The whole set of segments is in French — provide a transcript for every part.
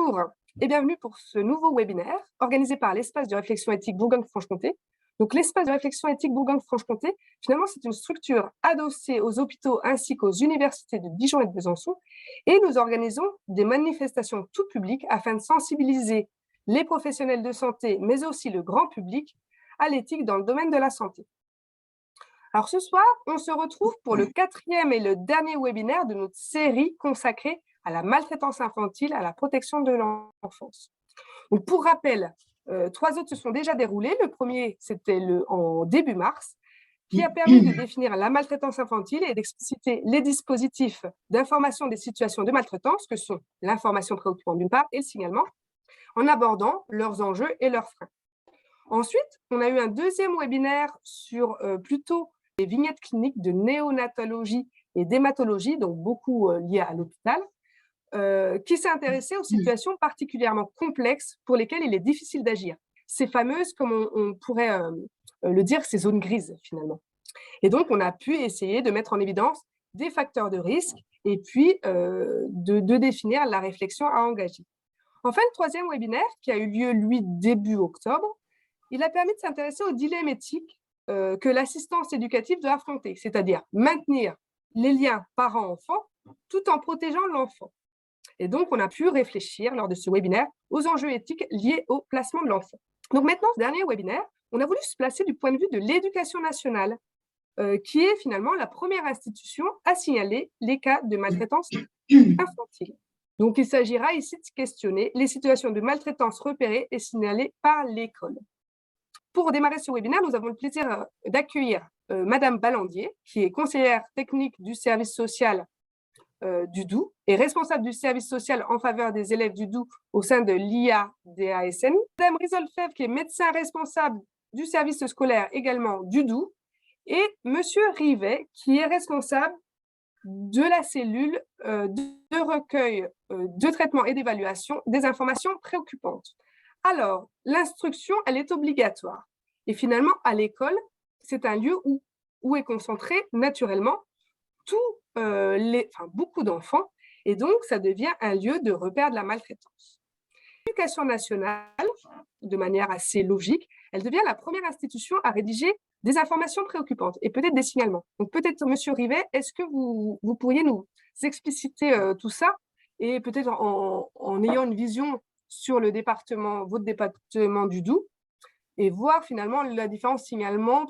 Bonjour et bienvenue pour ce nouveau webinaire organisé par l'Espace de réflexion éthique Bourgogne-Franche-Comté. Donc l'Espace de réflexion éthique Bourgogne-Franche-Comté, finalement, c'est une structure adossée aux hôpitaux ainsi qu'aux universités de Dijon et de Besançon. Et nous organisons des manifestations tout public afin de sensibiliser les professionnels de santé, mais aussi le grand public, à l'éthique dans le domaine de la santé. Alors ce soir, on se retrouve pour le 4e et le dernier webinaire de notre série consacrée à la maltraitance infantile, à la protection de l'enfance. Donc, pour rappel, 3 autres se sont déjà déroulés. Le premier, c'était en début mars, qui a permis de définir la maltraitance infantile et d'expliciter les dispositifs d'information des situations de maltraitance, que sont l'information préoccupante d'une part et le signalement, en abordant leurs enjeux et leurs freins. Ensuite, on a eu un deuxième webinaire sur plutôt les vignettes cliniques de néonatologie et d'hématologie, donc beaucoup liées à l'hôpital, qui s'est intéressé aux situations particulièrement complexes pour lesquelles il est difficile d'agir. Ces fameuses, comme on pourrait le dire, ces zones grises finalement. Et donc, on a pu essayer de mettre en évidence des facteurs de risque et puis de définir la réflexion à engager. Enfin, le troisième webinaire, qui a eu lieu, lui, début octobre, il a permis de s'intéresser au dilemme éthique que l'assistance éducative doit affronter, c'est-à-dire maintenir les liens parents-enfants tout en protégeant l'enfant. Et donc, on a pu réfléchir lors de ce webinaire aux enjeux éthiques liés au placement de l'enfant. Donc maintenant, ce dernier webinaire, on a voulu se placer du point de vue de l'éducation nationale, qui est finalement la première institution à signaler les cas de maltraitance infantile. Donc, il s'agira ici de questionner les situations de maltraitance repérées et signalées par l'école. Pour démarrer ce webinaire, nous avons le plaisir d'accueillir Madame Ballandier, qui est conseillère technique du service social du Doubs et responsable du service social en faveur des élèves du Doubs au sein de l'IA-DASN. Madame Risolfèvre, qui est médecin responsable du service scolaire également du Doubs, et Monsieur Rivet, qui est responsable de la cellule de recueil, de traitement et d'évaluation des informations préoccupantes. Alors, l'instruction, elle est obligatoire. Et finalement, à l'école, c'est un lieu où est concentré naturellement beaucoup d'enfants, et donc ça devient un lieu de repère de la maltraitance. L'éducation nationale, de manière assez logique, elle devient la première institution à rédiger des informations préoccupantes et peut-être des signalements. Donc peut-être, Monsieur Rivet, est-ce que vous pourriez nous expliciter tout ça, et peut-être en ayant une vision sur le département, votre département du Doubs, et voir finalement la différence signalement,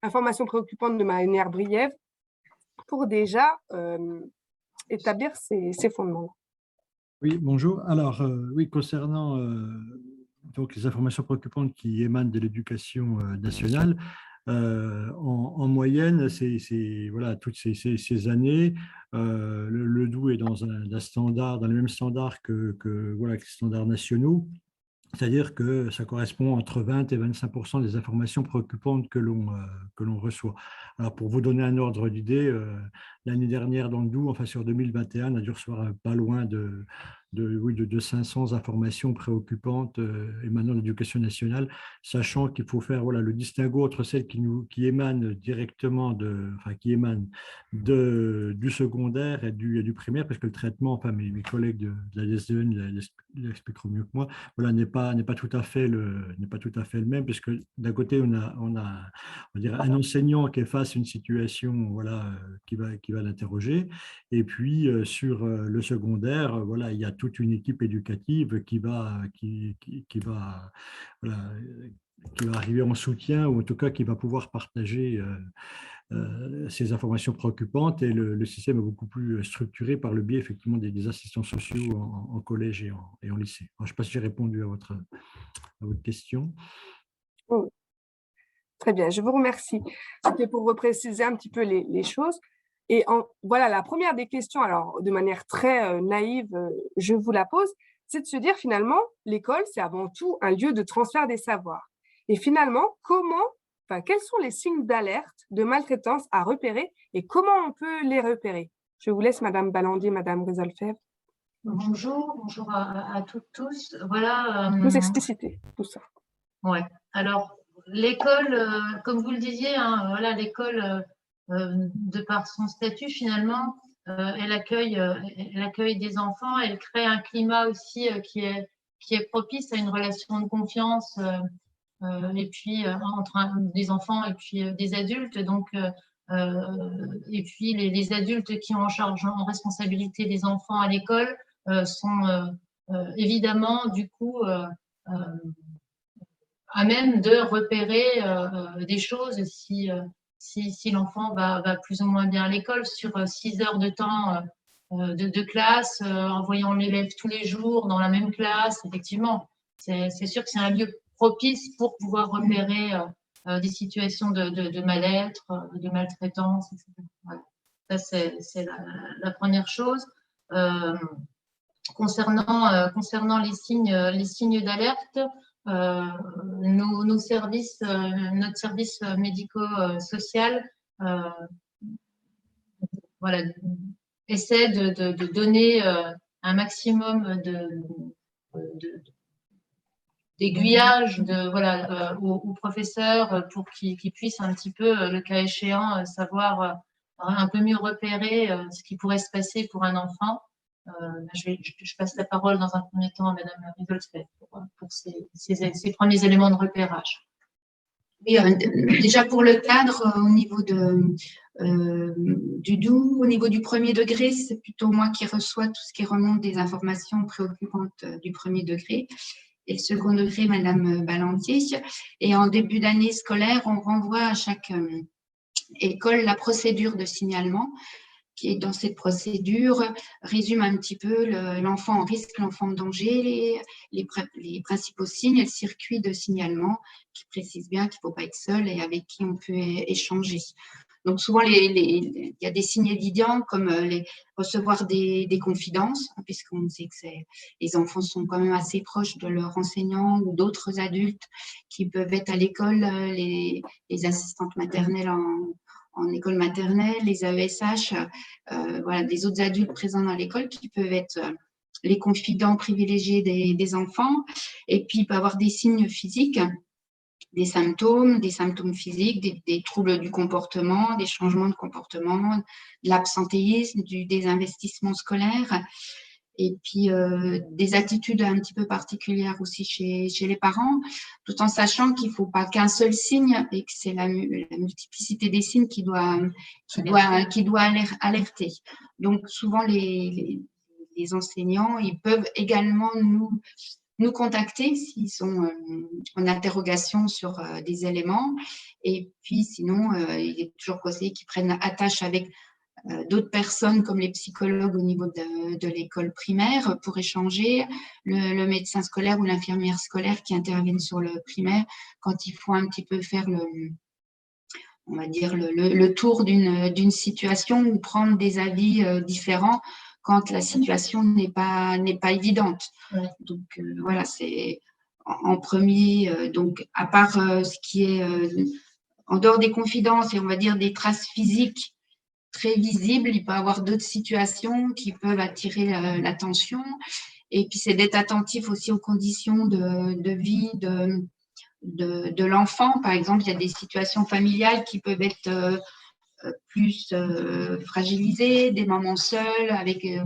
information préoccupante de manière brève, pour déjà établir ces fondements. Oui, bonjour. Alors, oui, concernant donc les informations préoccupantes qui émanent de l'éducation nationale, en moyenne, voilà, toutes ces années, le Doubs est dans un standard, dans le même standard voilà, que les standards nationaux. C'est-à-dire que ça correspond entre 20 et 25% des informations préoccupantes que l'on reçoit. Alors, pour vous donner un ordre d'idée, l'année dernière, dans le Doubs, enfin sur 2021, on a dû recevoir pas loin de 500 informations préoccupantes émanant de l'éducation nationale, sachant qu'il faut faire voilà, le distinguo entre celles qui émanent directement qui émanent du secondaire et du primaire, parce que le traitement, enfin mes collègues de la DSDN l'expliqueront mieux que moi, voilà, n'est pas tout à fait le même, puisque d'un côté on va dire un enseignant qui est face à une situation voilà qui va l'interroger, et puis sur le secondaire, voilà, il y a toute une équipe éducative qui va voilà, qui va arriver en soutien, ou en tout cas qui va pouvoir partager ces informations préoccupantes, et le système est beaucoup plus structuré par le biais effectivement des assistants sociaux en collège et en lycée. Alors, je ne sais pas si j'ai répondu à votre question. Oui. Très bien, je vous remercie. C'était pour repréciser un petit peu les choses. Et voilà, la première des questions, alors de manière très naïve, je vous la pose, c'est de se dire finalement, l'école, c'est avant tout un lieu de transfert des savoirs. Et finalement, quels sont les signes d'alerte de maltraitance à repérer et comment on peut les repérer? Je vous laisse, Madame Ballandier, Madame Risolfèvre. Bonjour à toutes, tous. Voilà. Nous expliciter tout ça. Ouais. Alors, l'école, comme vous le disiez, hein, voilà, l'école, de par son statut, finalement, elle accueille des enfants, elle crée un climat aussi qui est propice à une relation de confiance et puis entre des enfants et puis des adultes. Donc, et puis les adultes qui ont en charge, en responsabilité des enfants à l'école sont évidemment du coup à même de repérer des choses si l'enfant va plus ou moins bien à l'école sur 6 heures de temps de classe, en voyant l'élève tous les jours dans la même classe. Effectivement, c'est sûr que c'est un lieu propice pour pouvoir repérer des situations de mal-être, de maltraitance, etc. Voilà. Ça, c'est la première chose. Concernant les signes d'alerte, nos services, notre service médico-social voilà, essaie de donner un maximum d'aiguillage voilà, aux professeurs pour qu'ils puissent un petit peu, le cas échéant, savoir un peu mieux repérer ce qui pourrait se passer pour un enfant. Je passe la parole dans un premier temps à Madame Riedolfsberg pour ces premiers éléments de repérage. Oui, déjà pour le cadre, au niveau du DOU, au niveau du premier degré, c'est plutôt moi qui reçois tout ce qui remonte des informations préoccupantes du premier degré. Et le second degré, Madame Ballantier. Et en début d'année scolaire, on renvoie à chaque école la procédure de signalement qui est dans cette procédure, résume un petit peu l'enfant en risque, l'enfant en danger, les principaux signes et le circuit de signalement qui précise bien qu'il ne faut pas être seul et avec qui on peut échanger. Donc souvent, il y a des signes évidents comme recevoir des confidences, puisqu'on sait que les enfants sont quand même assez proches de leurs enseignants ou d'autres adultes qui peuvent être à l'école, les assistantes maternelles en école maternelle, les AESH, voilà, des autres adultes présents dans l'école qui peuvent être les confidents privilégiés des enfants. Et puis, il peut y avoir des signes physiques, des symptômes physiques, des troubles du comportement, des changements de comportement, de l'absentéisme, du désinvestissement scolaire. Et puis des attitudes un petit peu particulières aussi chez les parents, tout en sachant qu'il ne faut pas qu'un seul signe et que c'est la multiplicité des signes qui doit alerter. Donc souvent les enseignants, ils peuvent également nous contacter s'ils sont en interrogation sur des éléments. Et puis sinon, il est toujours conseillé qu'ils prennent attache avec d'autres personnes comme les psychologues au niveau de l'école primaire pour échanger, le médecin scolaire ou l'infirmière scolaire qui interviennent sur le primaire quand il faut un petit peu faire on va dire le tour d'une situation ou prendre des avis différents quand la situation n'est pas évidente. Ouais. Donc voilà, c'est en premier, donc à part ce qui est en dehors des confidences et on va dire des traces physiques très visible, il peut y avoir d'autres situations qui peuvent attirer l'attention. Et puis, c'est d'être attentif aussi aux conditions de vie de l'enfant. Par exemple, il y a des situations familiales qui peuvent être plus fragilisées, des mamans seules avec de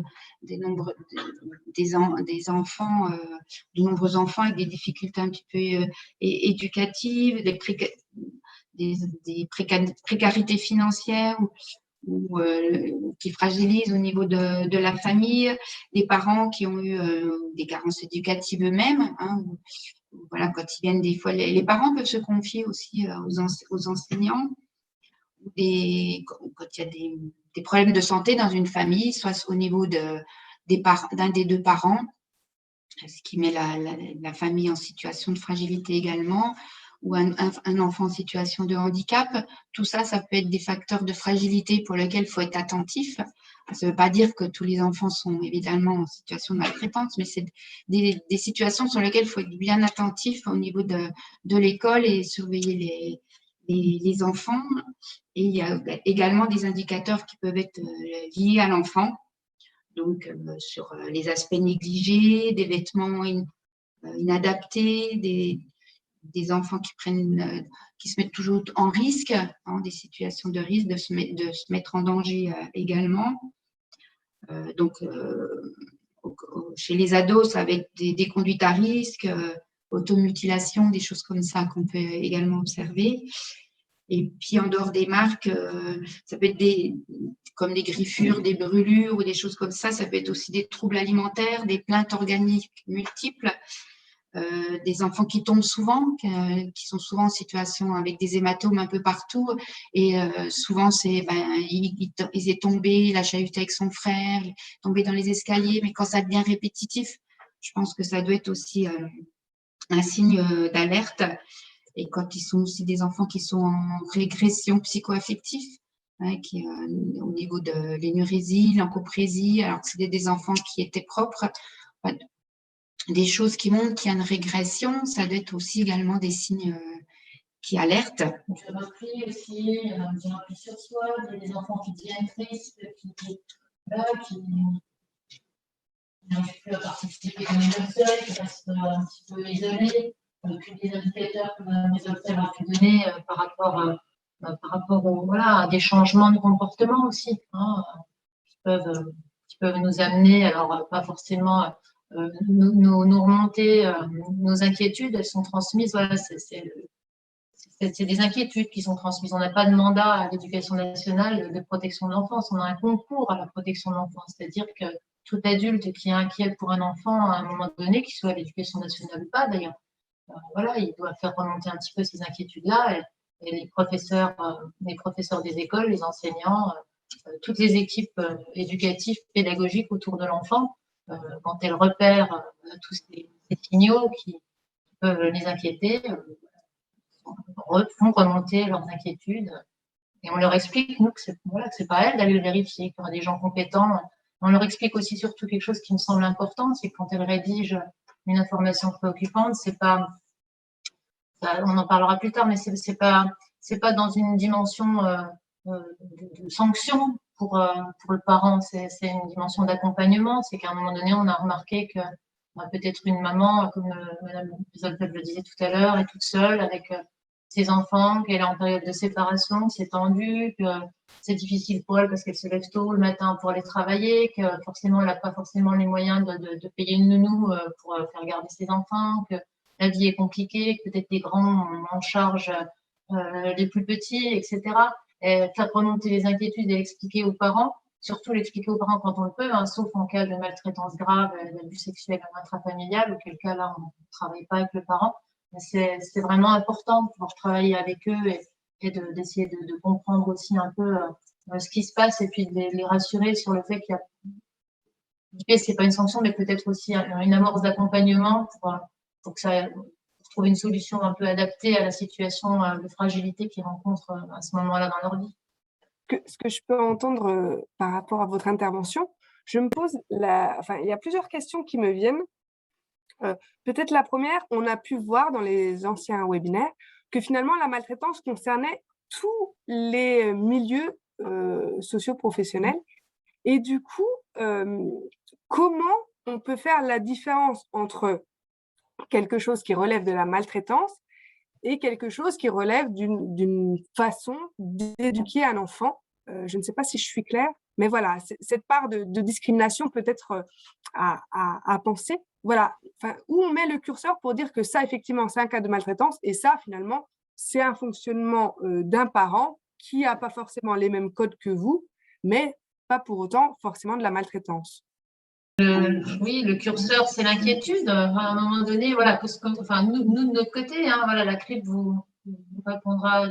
nombreux enfants avec des difficultés un petit peu éducatives, des précarités financières ou qui fragilisent au niveau de la famille, des parents qui ont eu des carences éducatives eux-mêmes. Hein, voilà, quand ils viennent, des fois, les parents peuvent se confier aussi aux enseignants. Quand il y a des problèmes de santé dans une famille, soit au niveau d'un des deux parents, ce qui met la famille en situation de fragilité également, ou un enfant en situation de handicap. Tout ça, ça peut être des facteurs de fragilité pour lesquels il faut être attentif. Ça ne veut pas dire que tous les enfants sont évidemment en situation de maltraitance, mais c'est des situations sur lesquelles il faut être bien attentif au niveau de l'école et surveiller les enfants. Et il y a également des indicateurs qui peuvent être liés à l'enfant, donc sur les aspects négligés, des vêtements inadaptés, des enfants qui se mettent toujours en risque, hein, des situations de risque de se mettre en danger également. Donc, chez les ados, ça va être des conduites à risque, automutilation, des choses comme ça qu'on peut également observer. Et puis, en dehors des marques, ça peut être comme des griffures, des brûlures ou des choses comme ça. Ça peut être aussi des troubles alimentaires, des plaintes organiques multiples, des enfants qui tombent souvent, qui sont souvent en situation avec des hématomes un peu partout. Et souvent, il est tombé, il a chahuté avec son frère, il est tombé dans les escaliers. Mais quand ça devient répétitif, je pense que ça doit être aussi un signe d'alerte. Et quand ils sont aussi des enfants qui sont en régression psychoaffective, qui au niveau de l'énurésie, l'encoprésie, alors que c'était des enfants qui étaient propres, des choses qui montrent qu'il y a une régression, ça doit être aussi également des signes qui alertent. Du repli aussi, il y a un petit repli sur soi, il y a des enfants qui deviennent tristes, qui n'arrivent plus à participer comme ils le souhaitent, qui restent un petit peu isolés. Tous les indicateurs que les docteurs ont pu donner par rapport à des changements de comportement aussi, qui peuvent nous amener, alors pas forcément nous remonter nos inquiétudes, elles sont transmises, voilà, c'est des inquiétudes qui sont transmises. On n'a pas de mandat à l'éducation nationale de protection de l'enfance, on a un concours à la protection de l'enfance, c'est-à-dire que tout adulte qui est inquiet pour un enfant à un moment donné, qu'il soit à l'éducation nationale ou pas d'ailleurs, voilà, il doit faire remonter un petit peu ces inquiétudes-là et les professeurs des écoles, les enseignants, toutes les équipes éducatives, pédagogiques autour de l'enfant, quand elles repèrent tous ces signaux qui peuvent les inquiéter, font remonter leurs inquiétudes et on leur explique, nous, que c'est pas à elles d'aller le vérifier, qu'il y aura des gens compétents. On leur explique aussi surtout quelque chose qui me semble important, c'est que quand elles rédigent une information préoccupante, c'est pas, on en parlera plus tard, mais c'est pas dans une dimension de sanction pour le parent, c'est une dimension d'accompagnement. C'est qu'à un moment donné, on a remarqué que peut-être une maman, comme Madame Pisolpeb le disait tout à l'heure, est toute seule avec ses enfants, qu'elle est en période de séparation, que c'est tendu, que c'est difficile pour elle parce qu'elle se lève tôt le matin pour aller travailler, que forcément elle n'a pas forcément les moyens de payer une nounou pour faire garder ses enfants, que la vie est compliquée, que peut-être les grands ont en charge les plus petits, etc. Et faire remonter les inquiétudes et l'expliquer aux parents, surtout l'expliquer aux parents quand on le peut, sauf en cas de maltraitance grave, d'abus sexuels intrafamilial, auquel cas là on ne travaille pas avec le parent. C'est vraiment important de pouvoir travailler avec eux et d'essayer de comprendre aussi un peu ce qui se passe et puis de les rassurer sur le fait qu'il y a c'est pas une sanction, mais peut-être aussi une amorce d'accompagnement pour trouver une solution un peu adaptée à la situation de fragilité qu'ils rencontrent à ce moment-là dans leur vie. Ce que je peux entendre par rapport à votre intervention, je me pose il y a plusieurs questions qui me viennent. Peut-être la première, on a pu voir dans les anciens webinaires que finalement la maltraitance concernait tous les milieux socio-professionnels. Et du coup, comment on peut faire la différence entre quelque chose qui relève de la maltraitance et quelque chose qui relève d'une façon d'éduquer un enfant? Je ne sais pas si je suis claire, mais voilà, cette part de discrimination peut-être à penser. Voilà, où on met le curseur pour dire que ça, effectivement, c'est un cas de maltraitance et ça, finalement, c'est un fonctionnement d'un parent qui n'a pas forcément les mêmes codes que vous, mais pas pour autant forcément de la maltraitance. Oui, le curseur, c'est l'inquiétude. À un moment donné, voilà, nous de notre côté, voilà, la CRIP vous répondra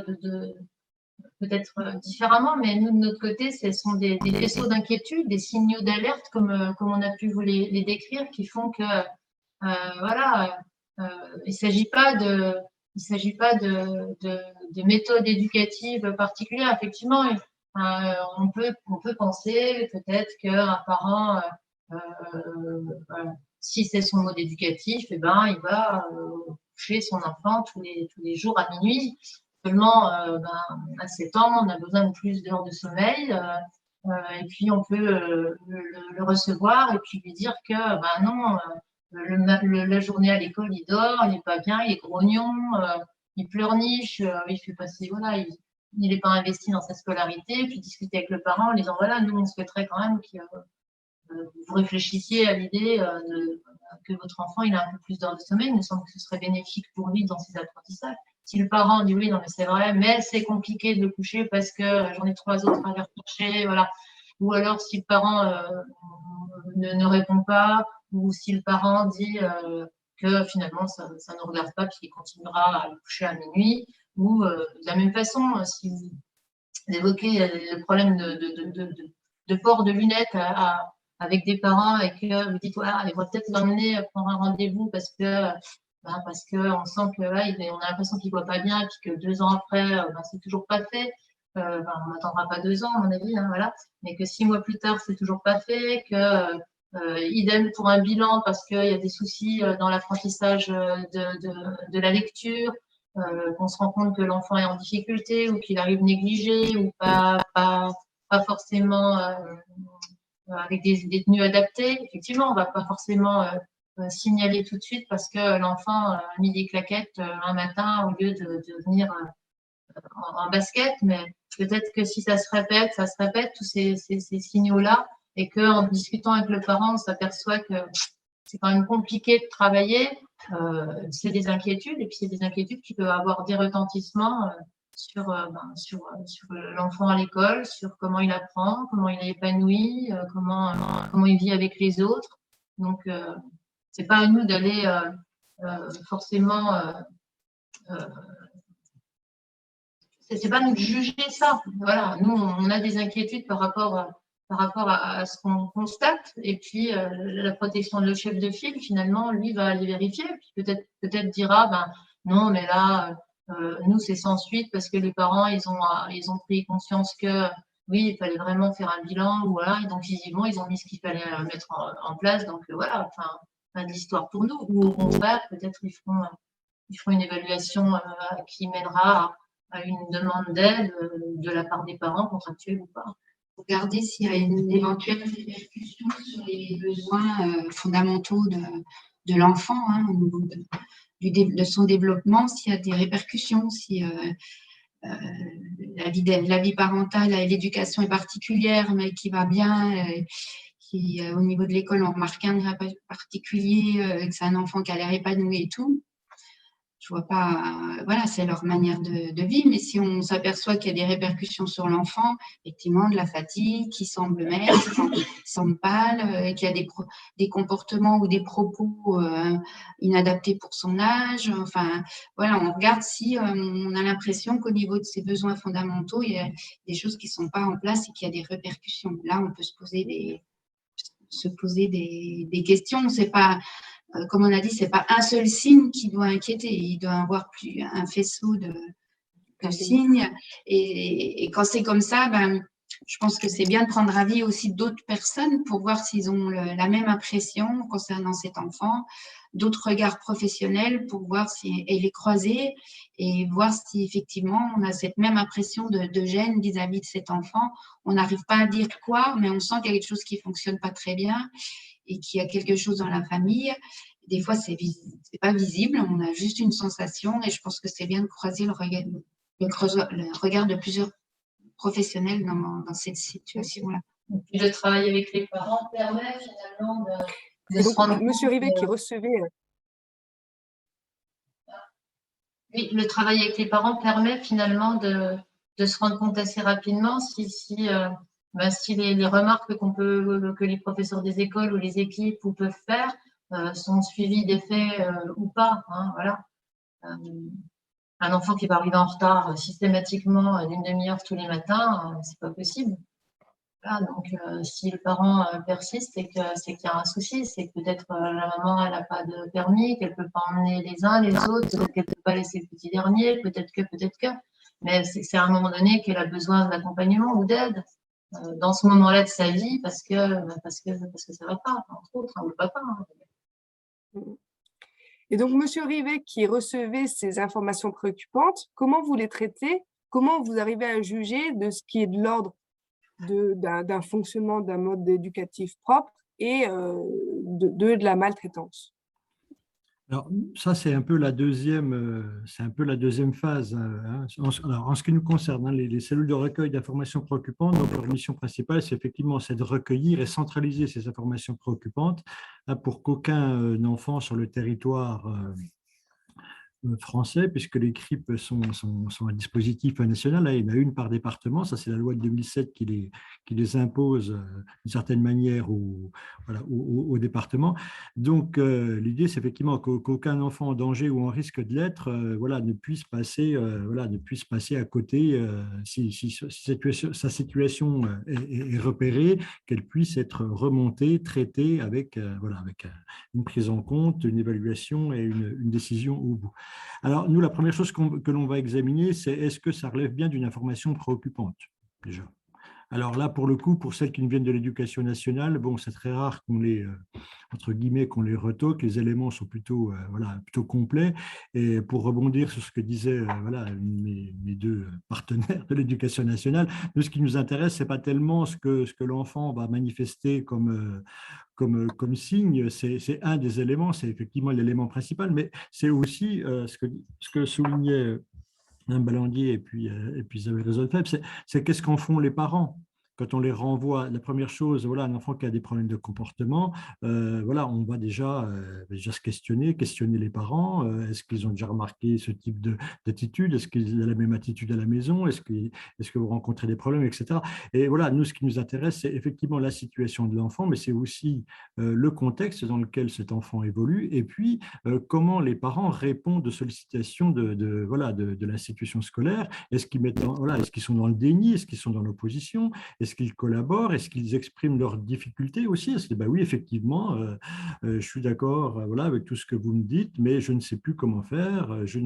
peut-être différemment, mais nous de notre côté, ce sont des faisceaux d'inquiétude, des signaux d'alerte, comme on a pu vous les décrire, qui font que voilà, il s'agit pas de méthodes éducatives particulières. Effectivement, on peut penser peut-être qu'un parent si c'est son mode éducatif, il va coucher son enfant tous les jours à minuit. Seulement, à 7 ans, on a besoin de plus d'heures de sommeil. Et puis, on peut le recevoir et puis lui dire que non, la journée à l'école, il dort, il n'est pas bien, il est grognon, il pleurniche, il fait passer, voilà, il n'est pas investi dans sa scolarité. Puis discuter avec le parent en disant, voilà, nous, on souhaiterait quand même qu'il vous réfléchissiez à l'idée que votre enfant il a un peu plus d'heures de sommeil. Il me semble que ce serait bénéfique pour lui dans ses apprentissages. Si le parent dit oui, non mais c'est vrai, mais c'est compliqué de le coucher parce que j'en ai 3 autres à aller rechercher, voilà. Ou alors si le parent ne répond pas, ou si le parent dit que finalement ça ne regarde pas puis qu'il continuera à le coucher à minuit, ou de la même façon, si vous évoquez le problème de port de lunettes avec des parents et que vous dites voilà, il faudrait peut-être l'emmener prendre un rendez-vous parce que on sent que là, on a l'impression qu'il voit pas bien et puis que 2 ans après, c'est toujours pas fait. On n'attendra pas 2 ans à mon avis, hein, voilà. Mais que 6 mois plus tard, c'est toujours pas fait, que idem pour un bilan parce qu'il y a des soucis dans l'apprentissage de la lecture, qu'on se rend compte que l'enfant est en difficulté ou qu'il arrive négligé ou pas forcément avec des tenues adaptées. Effectivement, on va pas forcément signaler tout de suite parce que l'enfant a mis des claquettes un matin au lieu de venir en basket, mais peut-être que si ça se répète, tous ces signaux-là, et qu'en discutant avec le parent, on s'aperçoit que c'est quand même compliqué de travailler, c'est des inquiétudes, et puis c'est des inquiétudes qui peuvent avoir des retentissements sur l'enfant à l'école, sur comment il apprend, comment il est épanoui, comment il vit avec les autres. Donc, c'est pas à nous d'aller forcément c'est pas nous de juger ça. Voilà, nous, on a des inquiétudes par rapport à ce qu'on constate. Et puis, la protection de le chef de file, finalement, lui va aller vérifier. Puis peut-être dira, non, mais là, nous, c'est sans suite parce que les parents, ils ont pris conscience que oui, il fallait vraiment faire un bilan. Ou voilà, et donc visiblement, ils ont mis ce qu'il fallait mettre en place. Donc voilà, fin de l'histoire pour nous. Ou au contraire, peut-être ils feront une évaluation qui mènera à une demande d'aide de la part des parents, contractuels ou pas. Regarder s'il y a une éventuelle répercussion sur les besoins fondamentaux de l'enfant, hein, au niveau de son développement, s'il y a des répercussions, si la vie parentale et l'éducation est particulière, mais qui va bien, au niveau de l'école, on remarque un particulier, que c'est un enfant qui a l'air épanoui et tout. Je vois pas, voilà, c'est leur manière de vivre, mais si on s'aperçoit qu'il y a des répercussions sur l'enfant, effectivement, de la fatigue, qui semble maigre, qui semble pâle, qu'il y a des comportements ou des propos inadaptés pour son âge, enfin, voilà, on regarde si on a l'impression qu'au niveau de ses besoins fondamentaux, il y a des choses qui sont pas en place et qu'il y a des répercussions. Là, on peut se poser des questions, c'est pas… Comme on a dit, c'est pas un seul signe qui doit inquiéter. Il doit y avoir un faisceau de signes. Et quand c'est comme ça, je pense que c'est bien de prendre avis aussi d'autres personnes pour voir s'ils ont la même impression concernant cet enfant, d'autres regards professionnels pour voir si et les croiser et voir si effectivement on a cette même impression de gêne vis-à-vis de cet enfant. On n'arrive pas à dire quoi, mais on sent qu'il y a quelque chose qui fonctionne pas très bien et qu'il y a quelque chose dans la famille. Des fois, c'est pas visible, on a juste une sensation et je pense que c'est bien de croiser le regard de plusieurs professionnels dans cette situation-là. Le travail avec les parents permet finalement de se rendre compte. Monsieur Rivet qui recevait… Oui, le travail avec les parents permet finalement de se rendre compte assez rapidement si les remarques que les professeurs des écoles ou les équipes peuvent faire sont suivies d'effets ou pas. Hein, voilà. Un enfant qui va arriver en retard systématiquement d'une demi-heure tous les matins, c'est pas possible. Voilà, donc, si le parent persiste, c'est qu'il y a un souci, c'est que peut-être la maman elle n'a pas de permis, qu'elle ne peut pas emmener les uns les autres, peut-être qu'elle ne peut pas laisser le petit dernier, peut-être que. Mais c'est à un moment donné qu'elle a besoin d'accompagnement ou d'aide dans ce moment-là de sa vie parce que ça ne va pas, entre autres, hein, ou le papa. Hein. Et donc, Monsieur Rivet qui recevait ces informations préoccupantes, comment vous les traitez? Comment vous arrivez à juger de ce qui est de l'ordre d'un fonctionnement d'un mode éducatif propre et de la maltraitance? Alors, ça, c'est un peu la deuxième, phase. Alors, en ce qui nous concerne, hein, les cellules de recueil d'informations préoccupantes, donc leur mission principale, c'est de recueillir et centraliser ces informations préoccupantes, hein, pour qu'aucun enfant sur le territoire français, puisque les CRIP sont un dispositif national. Là, il y en a une par département. Ça, c'est la loi de 2007 qui les impose d'une certaine manière voilà, au département. Donc, l'idée, c'est effectivement qu'aucun enfant en danger ou en risque de l'être voilà, ne puisse passer à côté si sa situation est repérée, qu'elle puisse être remontée, traitée avec, avec une prise en compte, une évaluation et une décision au bout. Alors, nous, la première chose que l'on va examiner, c'est est-ce que ça relève bien d'une information préoccupante, déjà. Alors là, pour le coup, pour celles qui nous viennent de l'éducation nationale, bon, c'est très rare qu'on les, entre guillemets, qu'on les retoque. Les éléments sont plutôt, plutôt complets. Et pour rebondir sur ce que disaient mes deux partenaires de l'éducation nationale, nous, ce qui nous intéresse, c'est pas tellement ce que l'enfant va manifester comme signe. C'est un des éléments, c'est effectivement l'élément principal, mais c'est aussi ce que soulignait Balandier et puis Isabelle Resolfeb, c'est qu'est-ce qu'en font les parents quand on les renvoie. La première chose, voilà, un enfant qui a des problèmes de comportement, on va déjà se questionner les parents. Est-ce qu'ils ont déjà remarqué ce type d'attitude? Est-ce qu'ils ont la même attitude à la maison? Est-ce que vous rencontrez des problèmes, etc. Et voilà, nous, ce qui nous intéresse, c'est effectivement la situation de l'enfant, mais c'est aussi le contexte dans lequel cet enfant évolue, et puis comment les parents répondent aux sollicitations de l'institution scolaire. Est-ce qu'ils sont dans le déni? Est-ce qu'ils sont dans l'opposition? Est-ce qu'ils collaborent? Est-ce qu'ils expriment leurs difficultés aussi? Est-ce que, oui, effectivement, je suis d'accord avec tout ce que vous me dites, mais je ne sais plus comment faire, je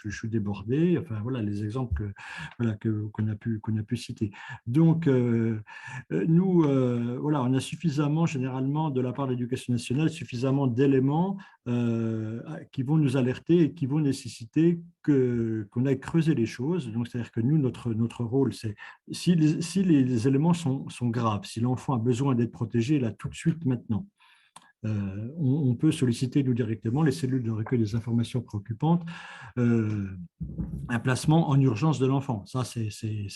suis débordé. Enfin, voilà les exemples qu'on a pu citer. Donc, nous, on a suffisamment, généralement, de la part de l'Éducation nationale, suffisamment d'éléments qui vont nous alerter et qui vont nécessiter qu'on aille creuser les choses. Donc, c'est-à-dire que nous, notre rôle, c'est si les éléments sont graves, si l'enfant a besoin d'être protégé là tout de suite maintenant, on peut solliciter nous directement les cellules de recueil des informations préoccupantes, un placement en urgence de l'enfant. Ça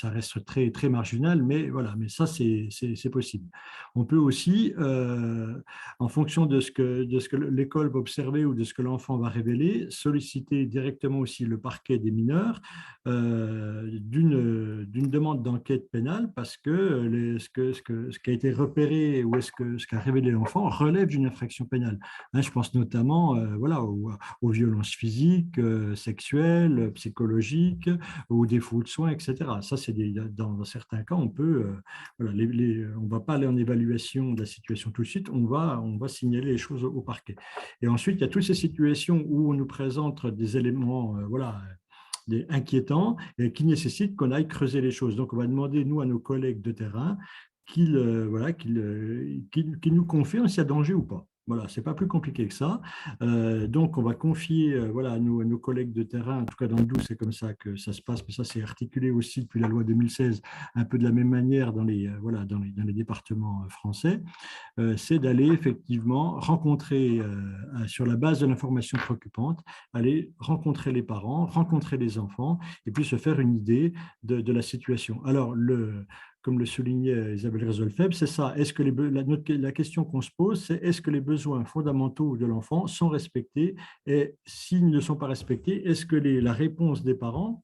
reste très, très marginal, mais voilà, mais ça, c'est possible. On peut aussi, en fonction de ce que l'école va observer ou de ce que l'enfant va révéler, solliciter directement aussi le parquet des mineurs d'une demande d'enquête pénale, parce que ce qui a été repéré ou ce qu'a révélé l'enfant relève d'une infraction pénale. Hein, je pense notamment aux violences physiques, sexuelles, psychologiques, aux défauts de soins, etc. Ça, c'est dans certains cas, on peut, on ne va pas aller en évaluation de la situation tout de suite, on va signaler les choses au parquet. Et ensuite, il y a toutes ces situations où on nous présente des éléments, inquiétants, et qui nécessitent qu'on aille creuser les choses. Donc, on va demander, nous, à nos collègues de terrain, qu'ils nous confirment s'il y a danger ou pas. Voilà, c'est pas plus compliqué que ça. Donc, on va confier à nos collègues de terrain, en tout cas dans le Doubs, c'est comme ça que ça se passe, mais ça c'est articulé aussi depuis la loi 2016, un peu de la même manière dans les départements français. C'est d'aller effectivement rencontrer, sur la base de l'information préoccupante, aller rencontrer les parents, rencontrer les enfants, et puis se faire une idée de la situation. Alors, comme le soulignait Isabelle Resolfeb, c'est ça. Est-ce que la question qu'on se pose, c'est est-ce que les besoins fondamentaux de l'enfant sont respectés? Et s'ils ne sont pas respectés, est-ce que la réponse des parents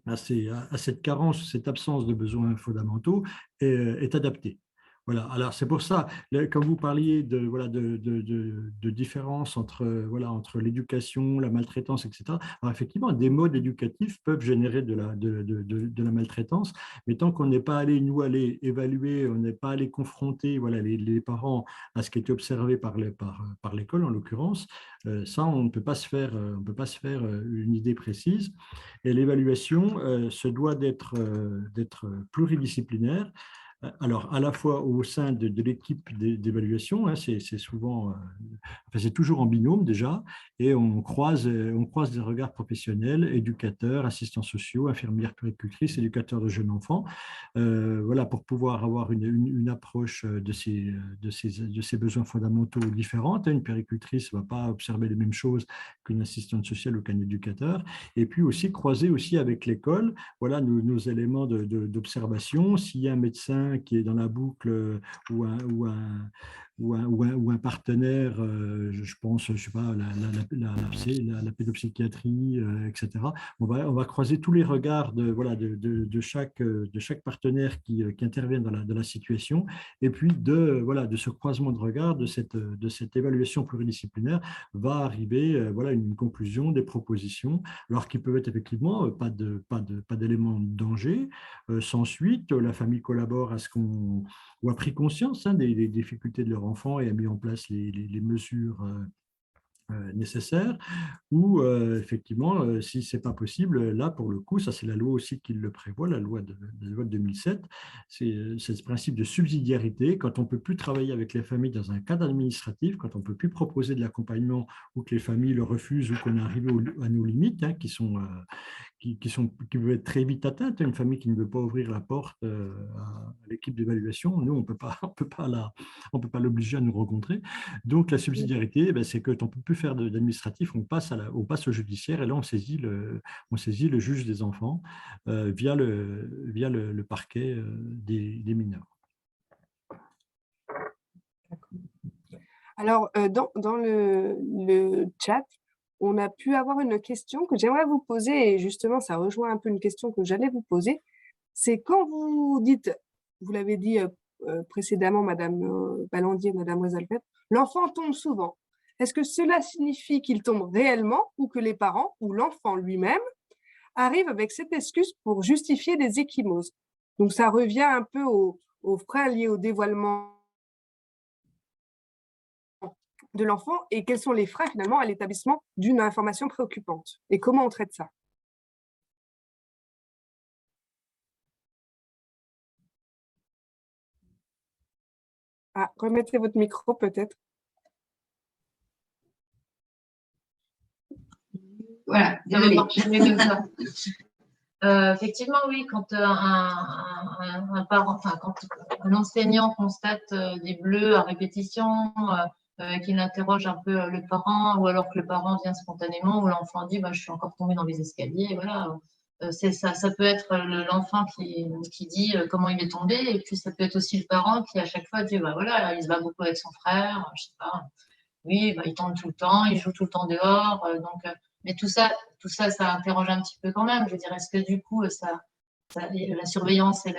à cette carence, cette absence de besoins fondamentaux est adaptée? Voilà. Alors, c'est pour ça, quand vous parliez de différence entre l'éducation, la maltraitance, etc., alors effectivement, des modes éducatifs peuvent générer de la maltraitance, mais tant qu'on n'est pas allé, aller évaluer, on n'est pas allé confronter les parents à ce qui était observé par l'école, en l'occurrence, ça, on ne peut pas se faire une idée précise. Et l'évaluation se doit d'être pluridisciplinaire. alors à la fois au sein de l'équipe d'évaluation, hein, c'est souvent, enfin, c'est toujours en binôme déjà, et on croise des regards professionnels, éducateurs, assistants sociaux, infirmières puéricultrices, éducateurs de jeunes enfants, voilà, pour pouvoir avoir une approche de ces besoins fondamentaux différentes. Une puéricultrice ne va pas observer les mêmes choses qu'une assistante sociale ou qu'un éducateur, et puis aussi croiser aussi avec l'école, voilà, nos éléments d'observation. S'il y a un médecin qui est dans la boucle ou un partenaire, je pense, je sais pas, la pédopsychiatrie, etc. On va croiser tous les regards voilà, de chaque partenaire qui intervient dans la situation, et puis voilà, de ce croisement de regards, de cette évaluation pluridisciplinaire, va arriver voilà, une conclusion, des propositions, alors qui peuvent être effectivement pas d'éléments de danger. Sans suite, la famille collabore à ce qu'on ou a pris conscience des difficultés de leur enfant et a mis en place les mesures nécessaires, ou effectivement, si ce n'est pas possible, là, pour le coup, ça c'est la loi aussi qui le prévoit, la loi de 2007, c'est ce principe de subsidiarité. Quand on ne peut plus travailler avec les familles dans un cadre administratif, quand on ne peut plus proposer de l'accompagnement ou que les familles le refusent ou qu'on est arrivé à nos limites, hein, qui peuvent être très vite atteintes. Une famille qui ne veut pas ouvrir la porte à l'équipe d'évaluation, nous, on ne peut pas l'obliger à nous rencontrer. Donc, la subsidiarité, c'est que quand on ne peut plus faire d'administratif, on passe au judiciaire, et là, on saisit le juge des enfants via le parquet des mineurs. Alors, dans le chat, on a pu avoir une question que j'aimerais vous poser, et justement, ça rejoint un peu une question que j'allais vous poser. C'est quand vous dites, vous l'avez dit précédemment, Madame Balandier, Madame Oiselvet, l'enfant tombe souvent. Est-ce que cela signifie qu'il tombe réellement, ou que les parents ou l'enfant lui-même arrivent avec cette excuse pour justifier des ecchymoses? Donc, ça revient un peu aux freins liés au dévoilement de l'enfant, et quels sont les freins finalement à l'établissement d'une information préoccupante, et comment on traite ça? Ah, remettez votre micro peut-être. Voilà, effectivement, oui, quand un parent, enfin, quand un enseignant constate des bleus à répétition, qu'il interroge un peu le parent, ou alors que le parent vient spontanément, ou l'enfant dit je suis encore tombé dans les escaliers, voilà. Ça peut être l'enfant qui dit comment il est tombé, et puis ça peut être aussi le parent qui à chaque fois dit voilà, il se bat beaucoup avec son frère, je sais pas, oui, il tombe tout le temps, il joue tout le temps dehors, mais tout ça, ça interroge un petit peu quand même. Je veux dire, est-ce que du coup, la surveillance, elle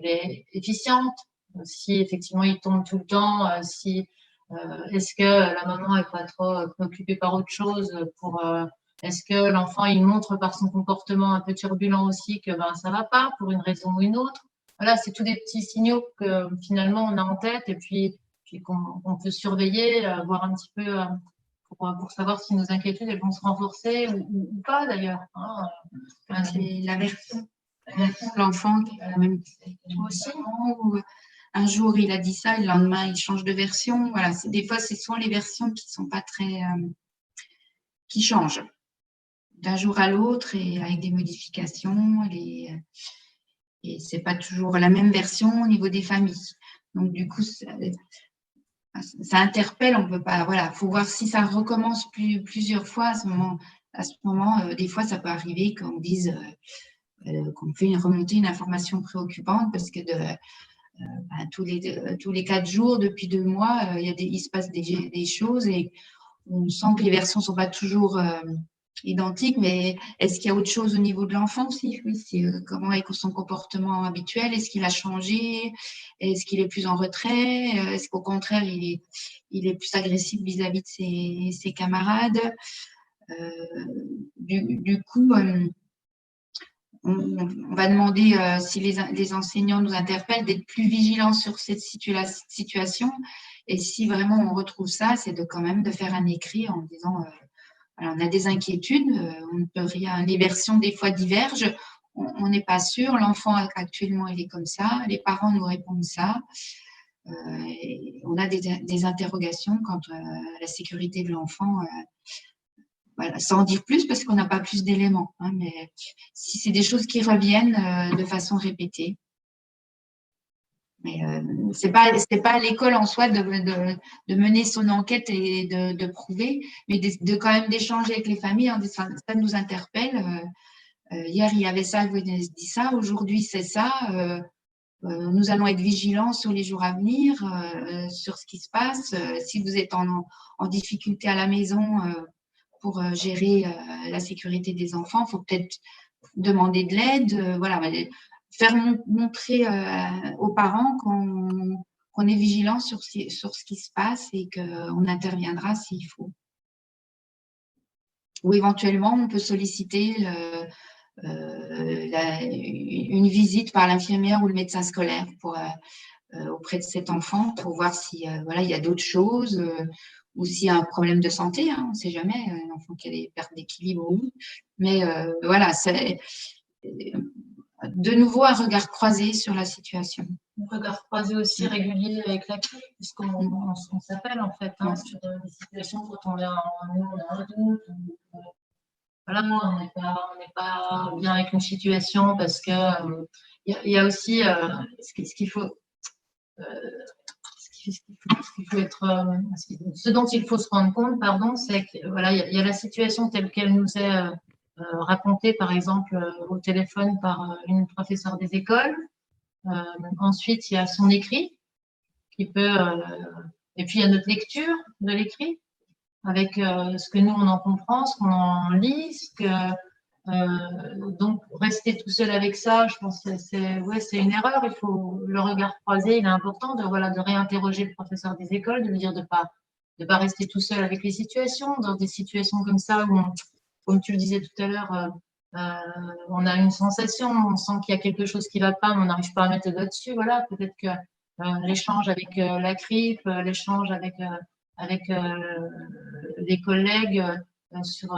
est efficiente? Si effectivement il tombe tout le temps, est-ce que la maman n'est pas trop préoccupée par autre chose est-ce que l'enfant, il montre par son comportement un peu turbulent aussi que ça ne va pas pour une raison ou une autre? Voilà, c'est tous des petits signaux que finalement on a en tête, et puis qu'on peut surveiller, voir un petit peu pour savoir si nos inquiétudes elles vont se renforcer ou pas d'ailleurs. C'est la version de l'enfant qui est même aussi. Un jour il a dit ça, le lendemain il change de version. Voilà, des fois c'est souvent les versions qui sont pas très qui changent d'un jour à l'autre et avec des modifications. Et c'est pas toujours la même version au niveau des familles. Donc du coup ça interpelle, on peut pas, voilà, faut voir si ça recommence plusieurs fois à ce moment, des fois ça peut arriver qu'on dise qu'on fait remonter une information préoccupante parce que tous les 4 jours, depuis 2 mois, il se passe des choses, et on sent que les versions sont pas toujours identiques, mais est-ce qu'il y a autre chose au niveau de l'enfant aussi? Oui, comment est son comportement habituel? Est-ce qu'il a changé? Est-ce qu'il est plus en retrait? Est-ce qu'au contraire, il est plus agressif vis-à-vis de ses camarades? Du coup, on va demander, si les enseignants nous interpellent, d'être plus vigilants sur cette situation. Et si vraiment on retrouve ça, c'est quand même de faire un écrit en disant... Alors, on a des inquiétudes, on ne peut rien, les versions des fois divergent, on n'est pas sûr. L'enfant actuellement, il est comme ça. Les parents nous répondent ça. Et on a des interrogations quant à la sécurité de l'enfant. Voilà, sans en dire plus parce qu'on n'a pas plus d'éléments. Hein, mais si c'est des choses qui reviennent de façon répétée. Mais c'est pas à l'école en soi de mener son enquête et de prouver, mais de quand même d'échanger avec les familles en disant ça nous interpelle. Hier, il y avait ça, vous avez dit ça, aujourd'hui, c'est ça. Nous allons être vigilants sur les jours à venir, sur ce qui se passe. Si vous êtes en difficulté à la maison pour gérer la sécurité des enfants, il faut peut-être demander de l'aide. Voilà, faire montrer aux parents qu'on est vigilant sur ce qui se passe et qu'on interviendra s'il faut. Ou éventuellement, on peut solliciter une visite par l'infirmière ou le médecin scolaire auprès de cet enfant pour voir si voilà, il y a d'autres choses ou s'il y a un problème de santé. Hein, on ne sait jamais, un enfant qui a des pertes d'équilibre. Mais voilà, c'est de nouveau un regard croisé sur la situation. Un regard croisé aussi régulier avec la CRI, puisqu'on s'appelle en fait hein, sur des situations quand on a un doute. Voilà, on n'est pas bien avec une situation parce que il y a aussi ce qu'il faut être, ce dont il faut se rendre compte, pardon, c'est que voilà, il y a la situation telle qu'elle nous est racontée, par exemple, au téléphone par une professeure des écoles. Ensuite, il y a son écrit qui peut, et puis il y a notre lecture de l'écrit avec ce que nous on en comprend, ce qu'on en lit, donc rester tout seul avec ça, je pense que c'est une erreur. Il faut le regard croisé, il est important de réinterroger le professeur des écoles, de lui dire de pas rester tout seul avec les situations, dans des situations comme ça où comme tu le disais tout à l'heure, on a une sensation, on sent qu'il y a quelque chose qui ne va pas, mais on n'arrive pas à mettre le doigt dessus. Voilà, peut-être que l'échange avec la CRIP, l'échange avec les collègues sur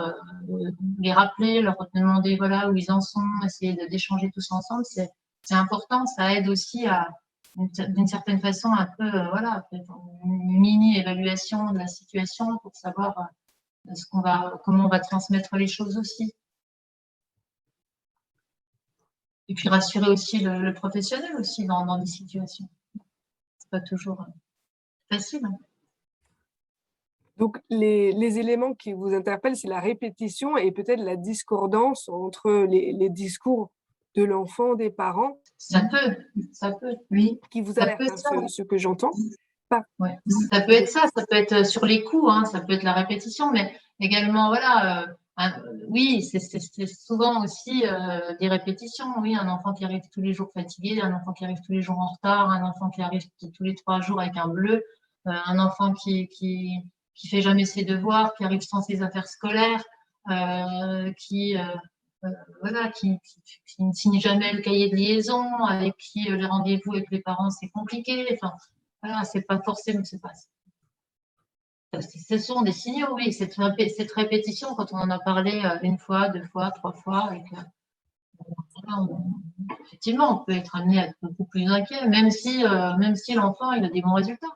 les rappeler, leur demander voilà où ils en sont, essayer d'échanger tous ensemble, c'est important. Ça aide aussi à d'une certaine façon un peu voilà une mini évaluation de la situation pour savoir comment on va transmettre les choses aussi. Et puis rassurer aussi le professionnel aussi dans des situations. C'est pas toujours facile. Hein. Donc, les éléments qui vous interpellent, c'est la répétition et peut-être la discordance entre les discours de l'enfant, des parents. Ça peut, oui. Qui vous alerte, ce que j'entends. Ouais. Ça peut être ça peut être sur les coups, hein, ça peut être la répétition, mais également, voilà, oui, c'est souvent aussi des répétitions. Oui, un enfant qui arrive tous les jours fatigué, un enfant qui arrive tous les jours en retard, un enfant qui arrive tous les 3 jours avec un bleu, un enfant qui fait jamais ses devoirs, qui arrive sans ses affaires scolaires, voilà, qui ne signe jamais le cahier de liaison, avec qui les rendez-vous avec les parents, c'est compliqué. Enfin, voilà, c'est pas forcément, ce sont des signaux, oui. Cette répétition, quand on en a parlé 1 fois, 2 fois, 3 fois, et que, voilà, effectivement, on peut être amené à être beaucoup plus inquiet, même si l'enfant il a des bons résultats.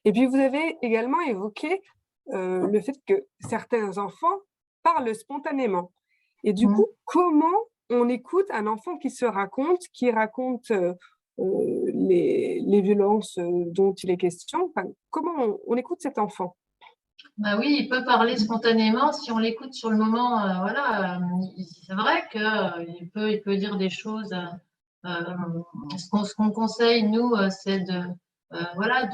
Et puis, vous avez également évoqué le fait que certains enfants parlent spontanément. Et du coup, comment on écoute un enfant qui raconte les violences dont il est question? Enfin, comment on écoute cet enfant? Bah oui, il peut parler spontanément si on l'écoute sur le moment. Voilà, c'est vrai qu'il peut dire des choses. Ce qu'on conseille, nous, c'est voilà,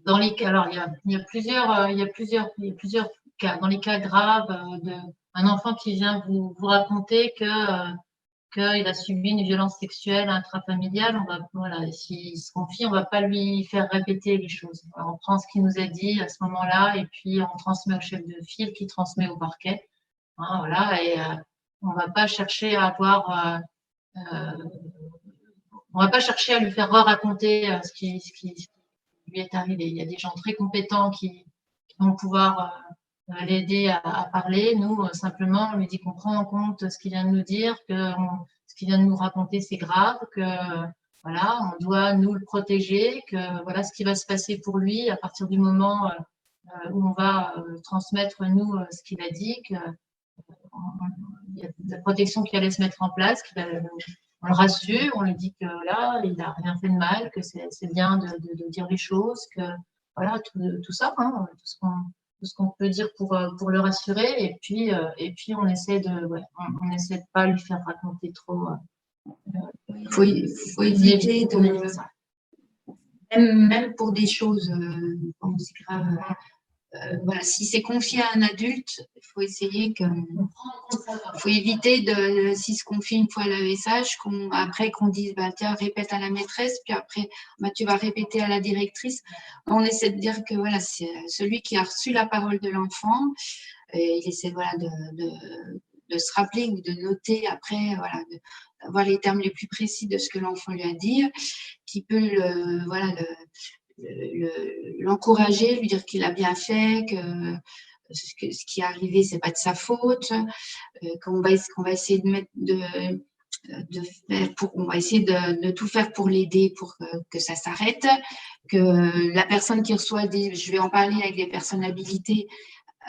dans les cas. Alors, il y a plusieurs cas. Dans les cas graves, un enfant qui vient vous raconter qu'il a subi une violence sexuelle intrafamiliale, s'il se confie, on ne va pas lui faire répéter les choses. Alors, on prend ce qu'il nous a dit à ce moment-là et puis on transmet au chef de file qui transmet au parquet. Hein, voilà, et on ne va pas chercher à avoir, on va pas chercher à lui faire raconter ce qui lui est arrivé. Il y a des gens très compétents qui vont pouvoir l'aider à parler. Nous, simplement, on lui dit qu'on prend en compte ce qu'il vient de nous dire, que ce qu'il vient de nous raconter, c'est grave, que voilà, on doit nous le protéger, que voilà ce qui va se passer pour lui à partir du moment où on va transmettre, nous, ce qu'il a dit, qu'il y a de la protection qui allait se mettre en place, on le rassure, on lui dit que là, il n'a rien fait de mal, que c'est bien de dire les choses, que voilà, tout ça, hein, tout ce qu'on peut dire pour le rassurer. Et puis on essaie on essaie de pas lui faire raconter trop. Il faut éviter même pour des choses aussi graves. Voilà, si c'est confié à un adulte, il faut essayer faut éviter de, si se confie une fois à l'AESH, après qu'on dise, bah, tiens, répète à la maîtresse, puis après, bah, tu vas répéter à la directrice. On essaie de dire que voilà, c'est celui qui a reçu la parole de l'enfant, et il essaie voilà, de se rappeler ou de noter après, voilà, d'avoir les termes les plus précis de ce que l'enfant lui a dit, qui peut l'encourager, lui dire qu'il a bien fait, que ce qui est arrivé, c'est pas de sa faute, qu'on va essayer de mettre on va essayer de tout faire pour l'aider, pour que ça s'arrête, que la personne qui reçoit je vais en parler avec des personnes habilitées,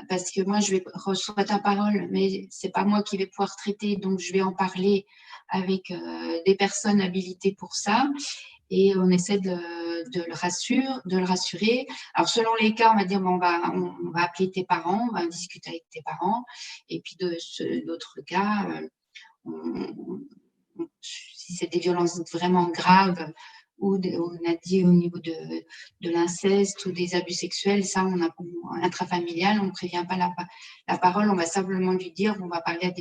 parce que moi, je vais reçois ta parole, mais c'est pas moi qui vais pouvoir traiter, donc je vais en parler avec des personnes habilitées pour ça. Et on essaie de le rassurer. Alors, selon les cas, on va dire, bon, on va appeler tes parents, on va discuter avec tes parents. Et puis, d'autres cas, si c'est des violences vraiment graves, ou on a dit au niveau de l'inceste ou des abus sexuels, ça, on a intrafamilial, on ne prévient pas la parole, on va simplement lui dire, on va parler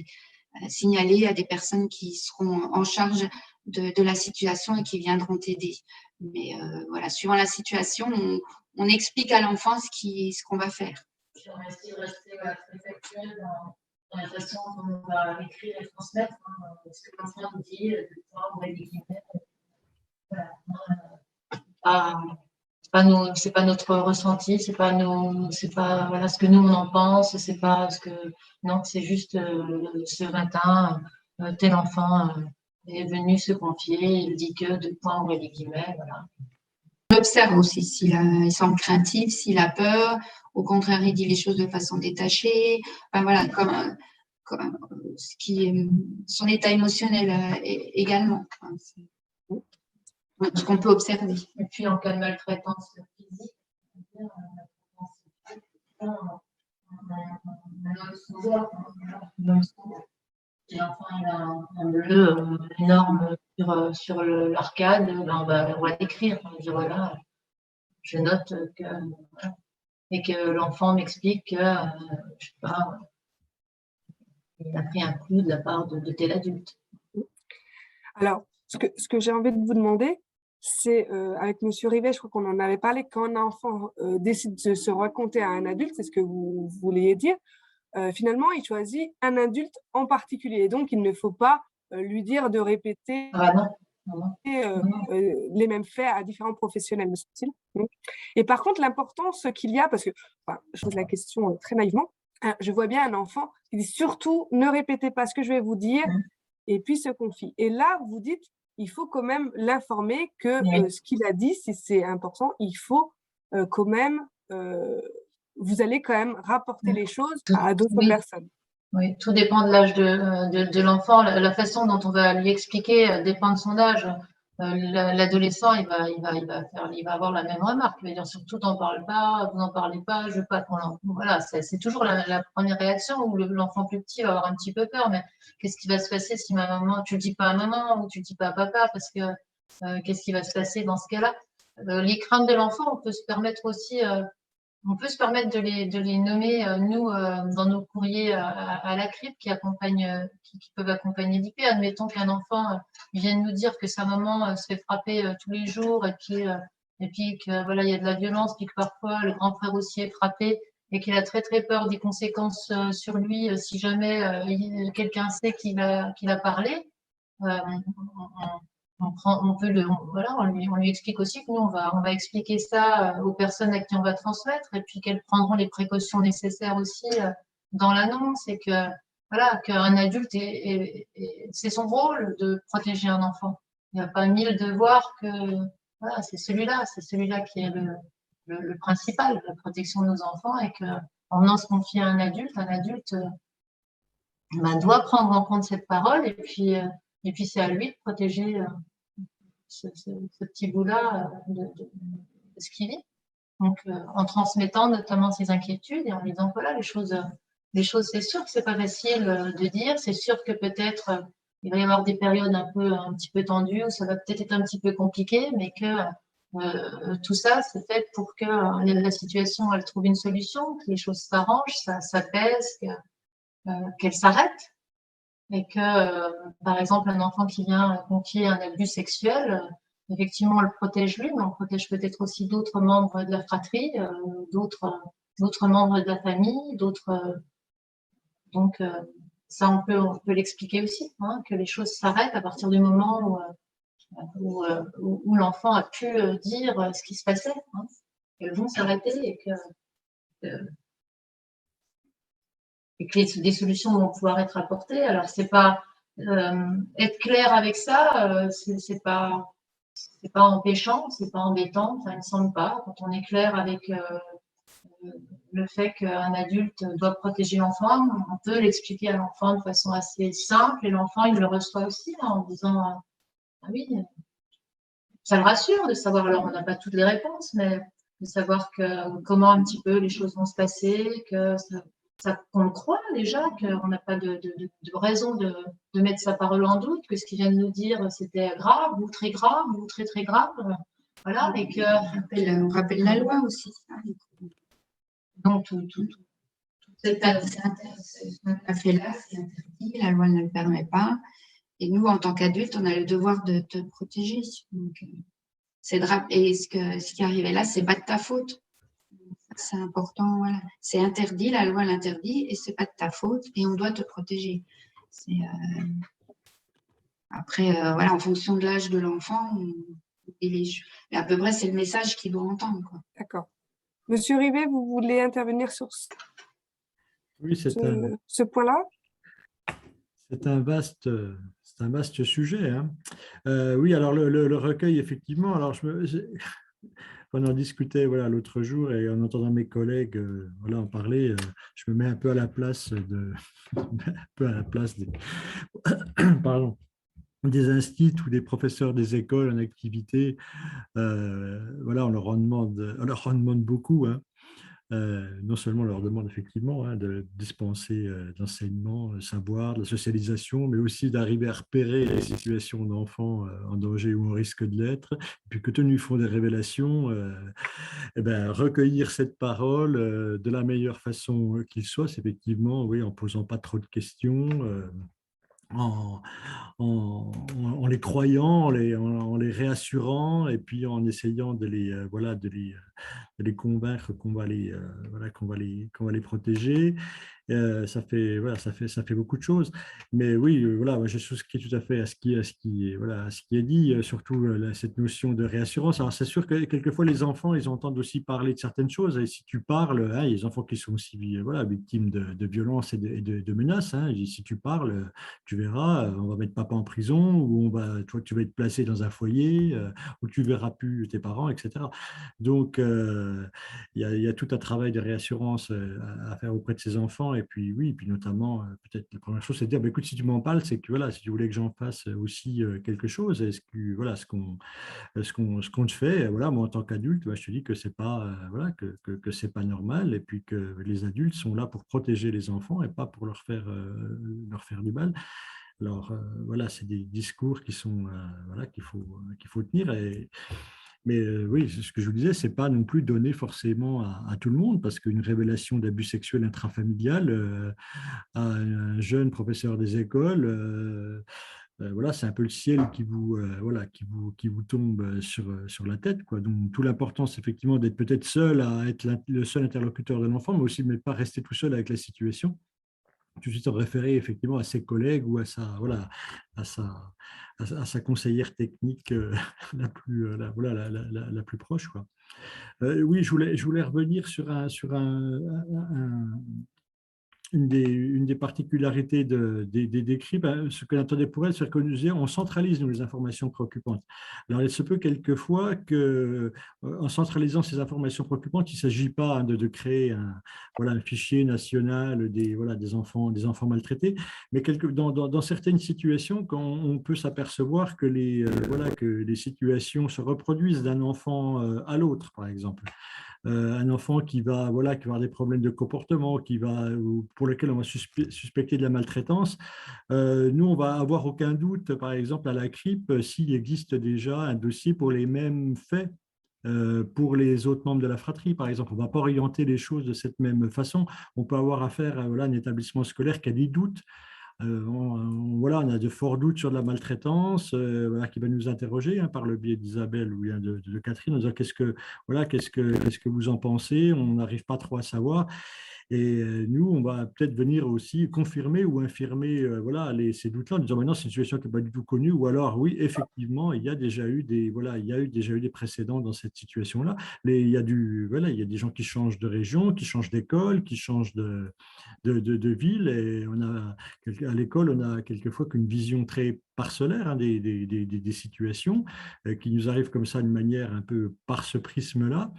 signaler à des personnes qui seront en charge de la situation et qui viendront t'aider. Mais voilà, suivant la situation, on explique à l'enfant ce qu'on va faire. On essaie de rester très factuel dans la façon dont on va écrire et transmettre ce que l'enfant nous dit, on va les guillemets. Voilà. C'est pas notre ressenti, c'est pas voilà ce que nous on en pense, c'est pas ce que non, c'est juste ce matin tel enfant est venu se confier, il dit que ouvrir les guillemets, voilà. On observe aussi s'il semble craintif, s'il a peur, au contraire il dit les choses de façon détachée, enfin, voilà, comme ce qui est son état émotionnel également. Ce qu'on peut observer. Et puis en cas de maltraitance physique, si l'enfant a un bleu énorme sur l'arcade, on va l'écrire. On va dire voilà, je note que et que l'enfant m'explique que je sais pas, il a pris un coup de la part de tel adulte. Alors, ce que j'ai envie de vous demander, c'est, avec Monsieur Rivet, je crois qu'on en avait parlé, quand un enfant décide de se raconter à un adulte, c'est ce que vous vouliez dire, finalement, il choisit un adulte en particulier. Donc, il ne faut pas lui dire de répéter les mêmes faits à différents professionnels, me semble-t-il. Et par contre, l'importance qu'il y a, parce que je pose la question très naïvement, je vois bien un enfant qui dit surtout ne répétez pas ce que je vais vous dire, et puis se confie. Et là, vous dites, il faut quand même l'informer que ce qu'il a dit, si c'est important, il faut quand même, vous allez quand même rapporter les choses à d'autres personnes. Oui, tout dépend de l'âge de l'enfant. La façon dont on va lui expliquer dépend de son âge. L'adolescent, il va avoir la même remarque. Il va dire surtout, t'en parles pas, vous n'en parlez pas, je veux pas qu'on en. Voilà, c'est toujours la première réaction où l'enfant plus petit va avoir un petit peu peur. Mais qu'est-ce qui va se passer si ma maman, tu le dis pas à maman ou tu le dis pas à papa parce que qu'est-ce qui va se passer dans ce cas-là? Les craintes de l'enfant, on peut se permettre aussi. On peut se permettre de les nommer, nous, dans nos courriers à la CRIP qui peuvent accompagner l'IP. Admettons qu'un enfant vienne nous dire que sa maman se fait frapper tous les jours et puis que voilà, il y a de la violence, puis que parfois le grand frère aussi est frappé et qu'il a très très peur des conséquences sur lui si jamais quelqu'un sait qu'il a parlé. voilà, on lui explique aussi que nous, on va expliquer ça aux personnes à qui on va transmettre et puis qu'elles prendront les précautions nécessaires aussi dans l'annonce et que, voilà, qu'un adulte, c'est son rôle de protéger un enfant. Il n'y a pas mille devoirs que, voilà, c'est celui-là qui est le principal, la protection de nos enfants et que, en venant se confier à un adulte doit prendre en compte cette parole et puis c'est à lui de protéger ce petit bout-là de ce qu'il vit. Donc, en transmettant notamment ses inquiétudes et en lui disant, voilà, les choses, c'est sûr que c'est pas facile de dire, c'est sûr que peut-être il va y avoir des périodes un petit peu tendues où ça va peut-être être un petit peu compliqué, mais que tout ça, c'est fait pour que la situation, elle trouve une solution, que les choses s'arrangent, ça s'apaise, qu'elle s'arrête. Et que, par exemple, un enfant qui vient confier un abus sexuel, effectivement, on le protège lui, mais on protège peut-être aussi d'autres membres de la fratrie, d'autres membres de la famille, donc, ça, on peut l'expliquer aussi, hein, que les choses s'arrêtent à partir du moment où l'enfant a pu dire ce qui se passait. Hein. Elles vont s'arrêter et que des solutions vont pouvoir être apportées. Alors, c'est pas être clair avec ça, c'est pas empêchant, c'est pas embêtant, ça ne semble pas. Quand on est clair avec le fait qu'un adulte doit protéger l'enfant, on peut l'expliquer à l'enfant de façon assez simple et l'enfant, il le reçoit aussi en disant ah oui, ça le rassure de savoir, alors on n'a pas toutes les réponses, mais de savoir comment un petit peu les choses vont se passer, qu'on le croit déjà, qu'on n'a pas de raison de mettre sa parole en doute, que ce qu'il vient de nous dire, c'était grave ou très grave ou très très grave. Voilà, et on rappelle la loi aussi. Donc, cet affaire-là, c'est interdit, la loi ne le permet pas. Et nous, en tant qu'adultes, on a le devoir de te protéger. Donc, et ce qui est arrivé là, c'est pas de ta faute. C'est important, voilà. C'est interdit, la loi l'interdit, et c'est pas de ta faute, et on doit te protéger. Après, voilà, en fonction de l'âge de l'enfant, mais à peu près, c'est le message qu'il doit entendre. D'accord. Monsieur Rivet, vous voulez intervenir sur ce point-là? C'est un vaste sujet. Hein. Oui, alors le recueil, effectivement, alors on en discutait voilà, l'autre jour et en entendant mes collègues voilà, en parler, je me mets un peu à la place pardon, des instituts ou des professeurs des écoles en activité. Voilà, on leur en demande beaucoup. Hein. Non seulement on leur demande effectivement de dispenser de l'enseignement, le savoir, de la socialisation, mais aussi d'arriver à repérer les situations d'enfants en danger ou en risque de l'être, et puis que tenu font des révélations, recueillir cette parole de la meilleure façon qu'il soit, c'est effectivement, oui, en posant pas trop de questions, en les croyant, en les réassurant, et puis en essayant de les convaincre qu'on va qu'on va les protéger. Ça fait beaucoup de choses. Mais oui, voilà, je souscris tout à fait à ce qui est dit, surtout cette notion de réassurance. Alors, c'est sûr que quelquefois, les enfants, ils entendent aussi parler de certaines choses. Et si tu parles, il y a des enfants qui sont aussi victimes de violences et de menaces. Hein. Et si tu parles, tu verras, on va mettre papa en prison, ou toi, tu vas être placé dans un foyer, où tu ne verras plus tes parents, etc. Donc, il y a tout un travail de réassurance à faire auprès de ces enfants. Et puis, oui, puis notamment, peut-être la première chose, c'est de dire, écoute, si tu m'en parles, c'est que voilà, si tu voulais que j'en fasse aussi quelque chose, est-ce que voilà, ce qu'on te fait, voilà, moi en tant qu'adulte, je te dis que c'est pas que c'est pas normal, et puis que les adultes sont là pour protéger les enfants et pas pour leur faire du mal. Alors voilà, c'est des discours qui sont qu'il faut tenir. Mais oui, ce que je vous disais, c'est pas non plus donné forcément à tout le monde, parce qu'une révélation d'abus sexuels intrafamilial à un jeune professeur des écoles, voilà, c'est un peu le ciel qui vous tombe sur la tête, quoi. Donc, toute l'importance, effectivement, d'être peut-être seul à être le seul interlocuteur de l'enfant, mais aussi de ne pas rester tout seul avec la situation. tout de suite se référer effectivement à ses collègues ou à sa, voilà, à sa conseillère technique la plus, la plus proche, quoi. Oui, je voulais revenir sur une des particularités des CRI, ce que l'intérêt pour elle, c'est que on centralise nous, les informations préoccupantes. Alors, il se peut quelquefois qu'en centralisant ces informations préoccupantes, il ne s'agit pas de créer un fichier national des enfants maltraités, mais dans certaines situations, quand on peut s'apercevoir que que les situations se reproduisent d'un enfant à l'autre, par exemple. Un enfant qui va avoir des problèmes de comportement, pour lequel on va suspecter de la maltraitance, nous, on va avoir aucun doute, par exemple, à la CRIP, s'il existe déjà un dossier pour les mêmes faits pour les autres membres de la fratrie, par exemple. On ne va pas orienter les choses de cette même façon. On peut avoir affaire à un établissement scolaire qui a des doutes. On a de forts doutes sur de la maltraitance, qui va nous interroger par le biais d'Isabelle ou bien de Catherine, en disant qu'est-ce que vous en pensez, on n'arrive pas trop à savoir. Et nous, on va peut-être venir aussi confirmer ou infirmer ces doutes-là en disant maintenant c'est une situation qui n'est pas du tout connue, ou alors oui, effectivement, il y a déjà eu des précédents dans cette situation-là. Il y a des gens qui changent de région, qui changent d'école, qui changent de ville, et à l'école, on a quelquefois qu'une vision très parcellaire des situations qui nous arrivent comme ça de manière un peu par ce prisme-là,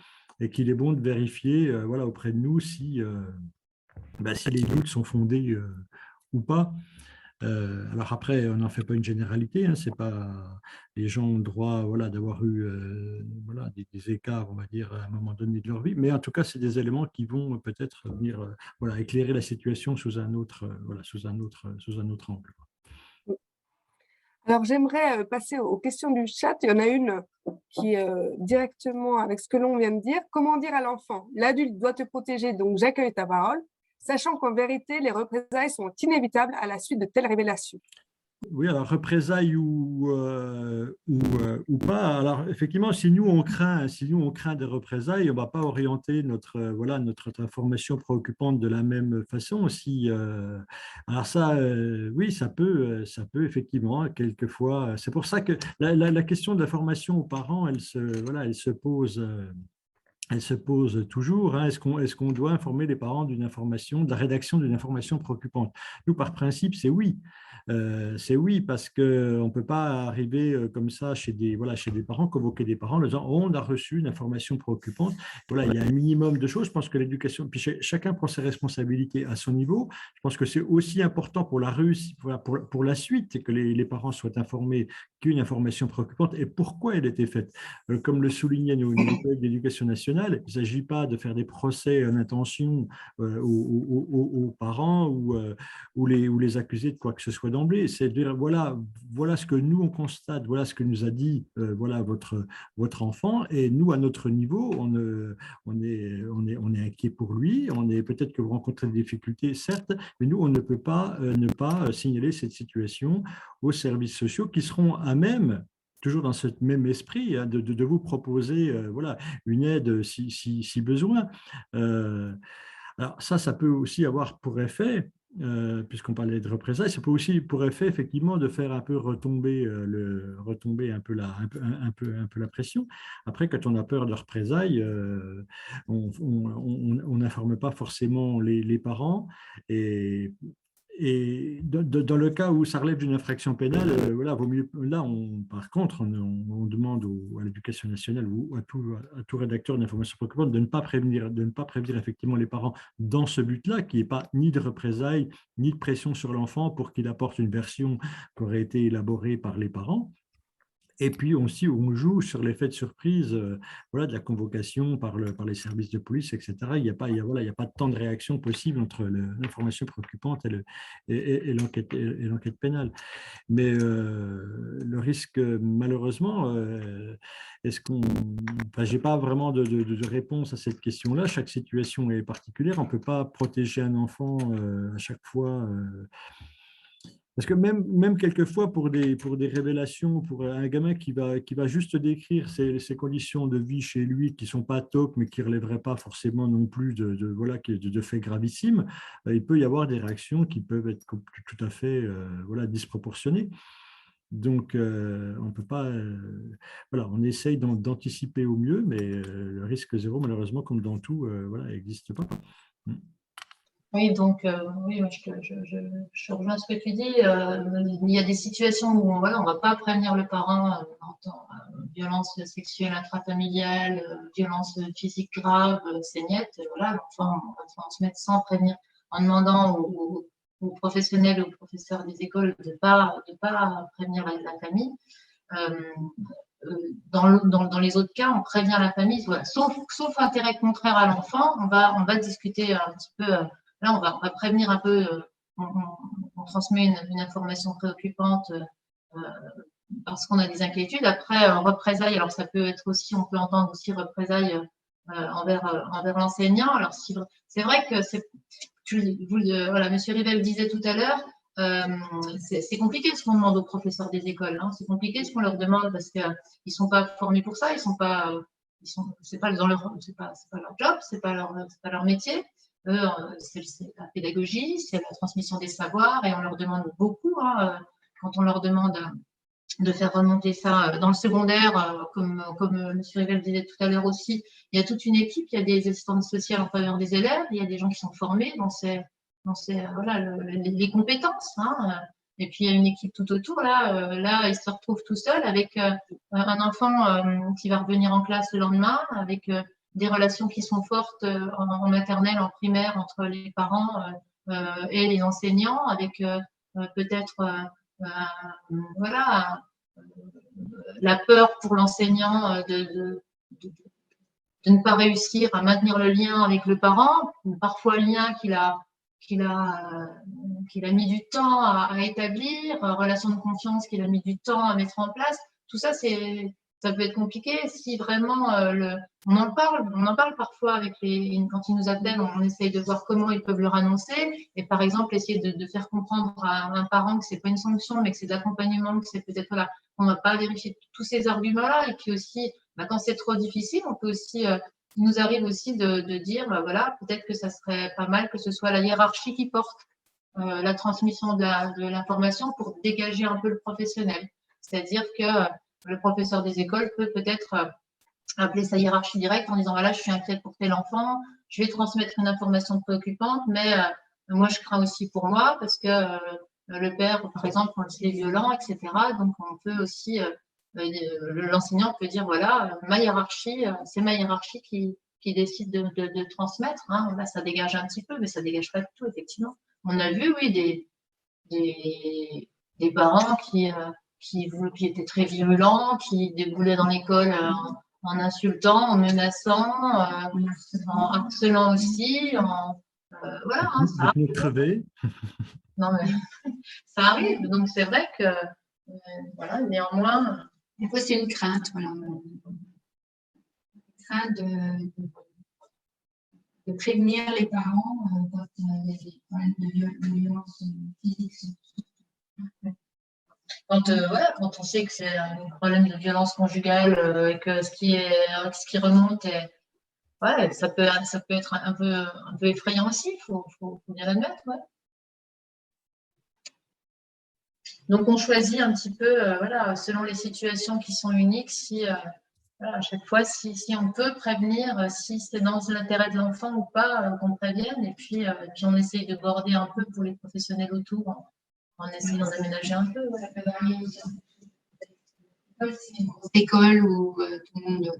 et qu'il est bon de vérifier auprès de nous si les doutes sont fondés ou pas. Alors après, on n'en fait pas une généralité, c'est pas, les gens ont le droit d'avoir eu des écarts, on va dire, à un moment donné de leur vie, mais en tout cas, c'est des éléments qui vont peut-être venir éclairer la situation sous un autre angle. Alors, j'aimerais passer aux questions du chat. Il y en a une qui est directement avec ce que l'on vient de dire. Comment dire à l'enfant, l'adulte doit te protéger, donc j'accueille ta parole, sachant qu'en vérité, les représailles sont inévitables à la suite de telles révélations. Oui, alors représailles ou pas. Alors effectivement, si nous on craint des représailles, on ne va pas orienter notre information préoccupante de la même façon. Alors ça, oui, ça peut effectivement quelquefois. C'est pour ça que la question de la formation aux parents, elle se pose. Elle se pose toujours. Est-ce qu'on doit informer les parents de la rédaction d'une information préoccupante? Nous, par principe, c'est oui. C'est oui, parce qu'on ne peut pas arriver comme ça chez des parents, convoquer des parents en disant on a reçu une information préoccupante. Il y a un minimum de choses. Je pense que l'éducation, puis chacun prend ses responsabilités à son niveau. Je pense que c'est aussi important pour la réussite, pour la suite, que les parents soient informés qu'une information préoccupante et pourquoi elle était faite. Comme le soulignait nos collègues d'éducation nationale, il ne s'agit pas de faire des procès en intention aux parents ou les accuser de quoi que ce soit d'emblée. C'est de dire voilà ce que nous on constate, voilà ce que nous a dit votre enfant, et nous à notre niveau on est inquiet pour lui. Peut-être que vous rencontrez des difficultés, certes, mais nous on ne peut pas ne pas signaler cette situation aux services sociaux qui seront à même, toujours dans ce même esprit, de vous proposer une aide si besoin. Alors ça peut aussi avoir pour effet, puisqu'on parlait de représailles, ça peut aussi pour effet effectivement de faire un peu retomber un peu la pression. Après, quand on a peur de représailles, on n'informe pas forcément les parents, et dans le cas où ça relève d'une infraction pénale, vaut mieux, par contre, on demande à l'éducation nationale ou à tout rédacteur d'information préoccupante de ne pas prévenir effectivement les parents dans ce but-là, qui n'est pas ni de représailles, ni de pression sur l'enfant pour qu'il apporte une version qui aurait été élaborée par les parents. Et puis aussi, on joue sur l'effet de surprise de la convocation par les services de police, etc. Il n'y a pas de temps de réaction possible entre l'information préoccupante et l'enquête pénale. Mais le risque, malheureusement, je n'ai pas vraiment de réponse à cette question-là. Chaque situation est particulière. On ne peut pas protéger un enfant à chaque fois. Parce que même quelquefois, pour des révélations, pour un gamin qui va juste décrire ses conditions de vie chez lui qui ne sont pas top, mais qui ne relèveraient pas forcément non plus voilà, de faits gravissimes, il peut y avoir des réactions qui peuvent être tout à fait voilà, disproportionnées. Donc, on ne peut pas. Voilà, on essaye d'anticiper au mieux, mais le risque zéro, malheureusement, comme dans tout, voilà, n'existe pas. Oui, donc, oui, je rejoins ce que tu dis. Il y a des situations où voilà, on ne va pas prévenir le parent en tant violence sexuelle intrafamiliale, violence physique grave, saignette. Voilà, l'enfant va transmettre sans prévenir, en demandant aux professionnels et aux professeurs des écoles de pas prévenir la famille. Dans les autres cas, on prévient la famille, voilà. Sauf intérêt contraire à l'enfant, on va discuter un petit peu. Là, on va prévenir un peu, on transmet une information préoccupante parce qu'on a des inquiétudes. Après, représailles, alors ça peut être aussi, on peut entendre aussi représailles envers l'enseignant. Alors, c'est vrai que voilà, M. Rivel disait tout à l'heure, c'est compliqué ce qu'on demande aux professeurs des écoles. Hein. C'est compliqué ce qu'on leur demande parce qu'ils ne sont pas formés pour ça. C'est pas leur job, c'est pas leur métier. Eux, c'est la pédagogie, c'est la transmission des savoirs et on leur demande beaucoup. Hein, quand on leur demande de faire remonter ça dans le secondaire, comme M. Rivel disait tout à l'heure aussi, il y a toute une équipe, il y a des assistantes sociales en faveur des élèves, il y a des gens qui sont formés dans voilà, les compétences. Hein. Et puis, il y a une équipe tout autour. Là, il se retrouve tout seul avec un enfant qui va revenir en classe le lendemain, avec des relations qui sont fortes en maternelle, en primaire, entre les parents et les enseignants, avec peut-être voilà, la peur pour l'enseignant de ne pas réussir à maintenir le lien avec le parent, ou parfois le lien qu'il a mis du temps à établir, relation de confiance qu'il a mis du temps à mettre en place. Tout ça, ça peut être compliqué si vraiment on en parle parfois avec quand ils nous appellent, on essaye de voir comment ils peuvent leur annoncer et par exemple essayer de faire comprendre à un parent que c'est pas une sanction mais que c'est de l'accompagnement, que c'est peut-être là, on va pas vérifier tous ces arguments-là et puis aussi quand c'est trop difficile, on peut aussi il nous arrive aussi de dire, voilà, peut-être que ça serait pas mal que ce soit la hiérarchie qui porte la transmission de l'information pour dégager un peu le professionnel. C'est-à-dire que le professeur des écoles peut peut-être appeler sa hiérarchie directe en disant, voilà, je suis inquiète pour tel enfant, je vais transmettre une information préoccupante, mais moi, je crains aussi pour moi parce que le père, par exemple, on le sait, est violent, etc. Donc, on peut aussi l'enseignant peut dire voilà, ma hiérarchie, c'est ma hiérarchie qui décide de transmettre. Hein. Là, ça dégage un petit peu, mais ça dégage pas du tout, effectivement. On a vu, oui, des parents qui étaient très violents, qui déboulaient dans l'école en insultant, en menaçant, en harcelant aussi. Voilà, hein, ça arrive. Non, mais ça arrive. Donc, c'est vrai que voilà, néanmoins. Des fois, c'est une crainte, voilà. Une crainte de prévenir les parents quand il y a des problèmes de violence physique. Quand on sait que c'est un problème de violence conjugale et que ce qui remonte, ça peut être un peu effrayant aussi, il faut bien l'admettre. Ouais. Donc, on choisit un petit peu, selon les situations qui sont uniques, si à chaque fois, si on peut prévenir, si c'est dans l'intérêt de l'enfant ou pas, qu'on prévienne. Et puis, on essaye de border un peu pour les professionnels autour, en essayant d'aménager un peu. Ouais. C'est une grosse école où tout le monde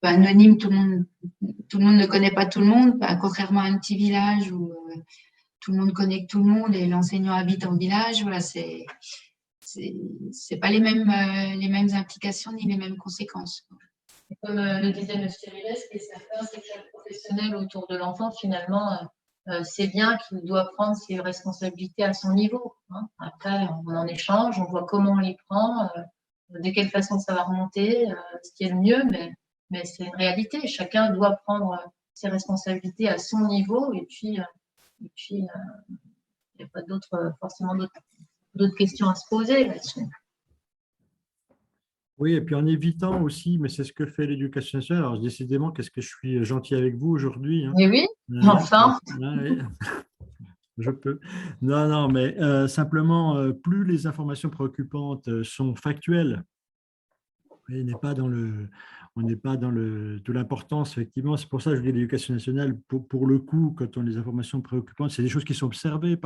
anonyme, tout le monde ne connaît pas tout le monde, contrairement à un petit village où tout le monde connaît tout le monde et l'enseignant habite en village. Voilà, c'est pas les mêmes implications ni les mêmes conséquences. Et comme le disait M. Rivet, ce qui est certain, c'est que chaque professionnel autour de l'enfant, finalement, c'est bien qu'il doit prendre ses responsabilités à son niveau. Hein. Après, on en échange, on voit comment on les prend, de quelle façon ça va remonter, ce qui est le mieux, mais c'est une réalité. Chacun doit prendre ses responsabilités à son niveau et puis n'y a pas forcément d'autres questions à se poser là-dessus. Oui, et puis en évitant aussi, mais c'est ce que fait l'éducation nationale. Alors, décidément, qu'est-ce que je suis gentil avec vous aujourd'hui, hein. Oui, enfin. Oui, je peux. Non, non, mais simplement, plus les informations préoccupantes sont factuelles, et on n'est pas dans de l'importance, effectivement. C'est pour ça que je dis l'éducation nationale, pour le coup, quand on a des informations préoccupantes, c'est des choses qui sont observées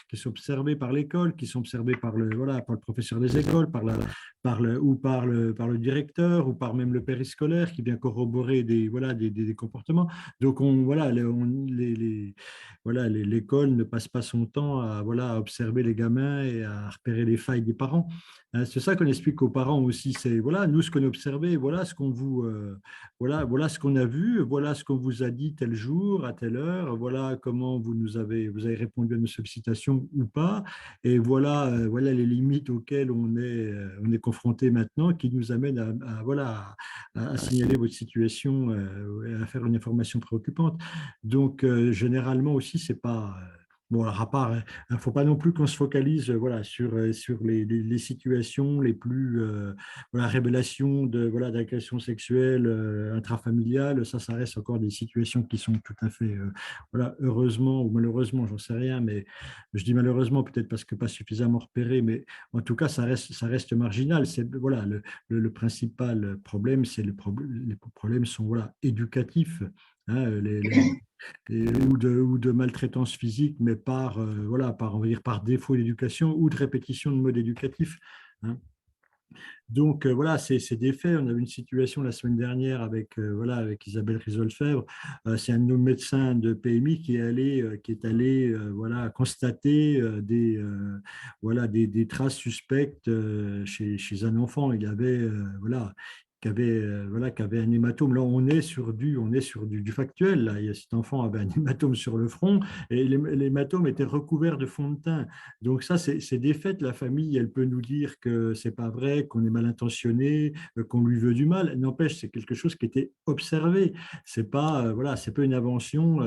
qui sont observées par l'école, qui sont observées voilà, par le professeur des écoles, par le directeur, ou par même le périscolaire qui vient corroborer voilà, des comportements. Donc, voilà, l'école ne passe pas son temps voilà, à observer les gamins et à repérer les failles des parents. C'est ça qu'on explique aux parents aussi, c'est voilà, nous ce qu'on a observé, voilà ce qu'on voilà ce qu'on a vu, voilà ce qu'on vous a dit tel jour, à telle heure, voilà comment vous avez répondu à nos sollicitations ou pas, et voilà les limites auxquelles on est confronté maintenant, qui nous amènent voilà, à signaler votre situation, à faire une information préoccupante. Donc généralement aussi, c'est pas bon, alors à part, il ne faut pas non plus qu'on se focalise voilà, sur les situations les plus, voilà, révélations d'agressions sexuelles intrafamiliales. Ça reste encore des situations qui sont tout à fait, voilà, heureusement ou malheureusement, j'en sais rien, mais je dis malheureusement peut-être parce que pas suffisamment repéré, mais en tout cas, ça reste marginal. Voilà, le principal problème, les problèmes sont voilà, éducatifs. Hein, ou de maltraitance physique, mais voilà, on va dire, par défaut d'éducation ou de répétition de mode éducatif. Hein. Donc, voilà, c'est des faits. On avait une situation la semaine dernière voilà, avec Isabelle Risolfèvre. C'est un de nos médecins de PMI qui est allé voilà, constater voilà, des traces suspectes chez un enfant. Il y avait voilà, voilà, qui avait un hématome. Là, on est sur du factuel. Là. Cet enfant avait un hématome sur le front et l'hématome était recouvert de fond de teint. Donc ça, c'est des faits. La famille, elle peut nous dire que c'est pas vrai, qu'on est mal intentionné, qu'on lui veut du mal. N'empêche, c'est quelque chose qui était observé. C'est pas voilà, c'est pas une invention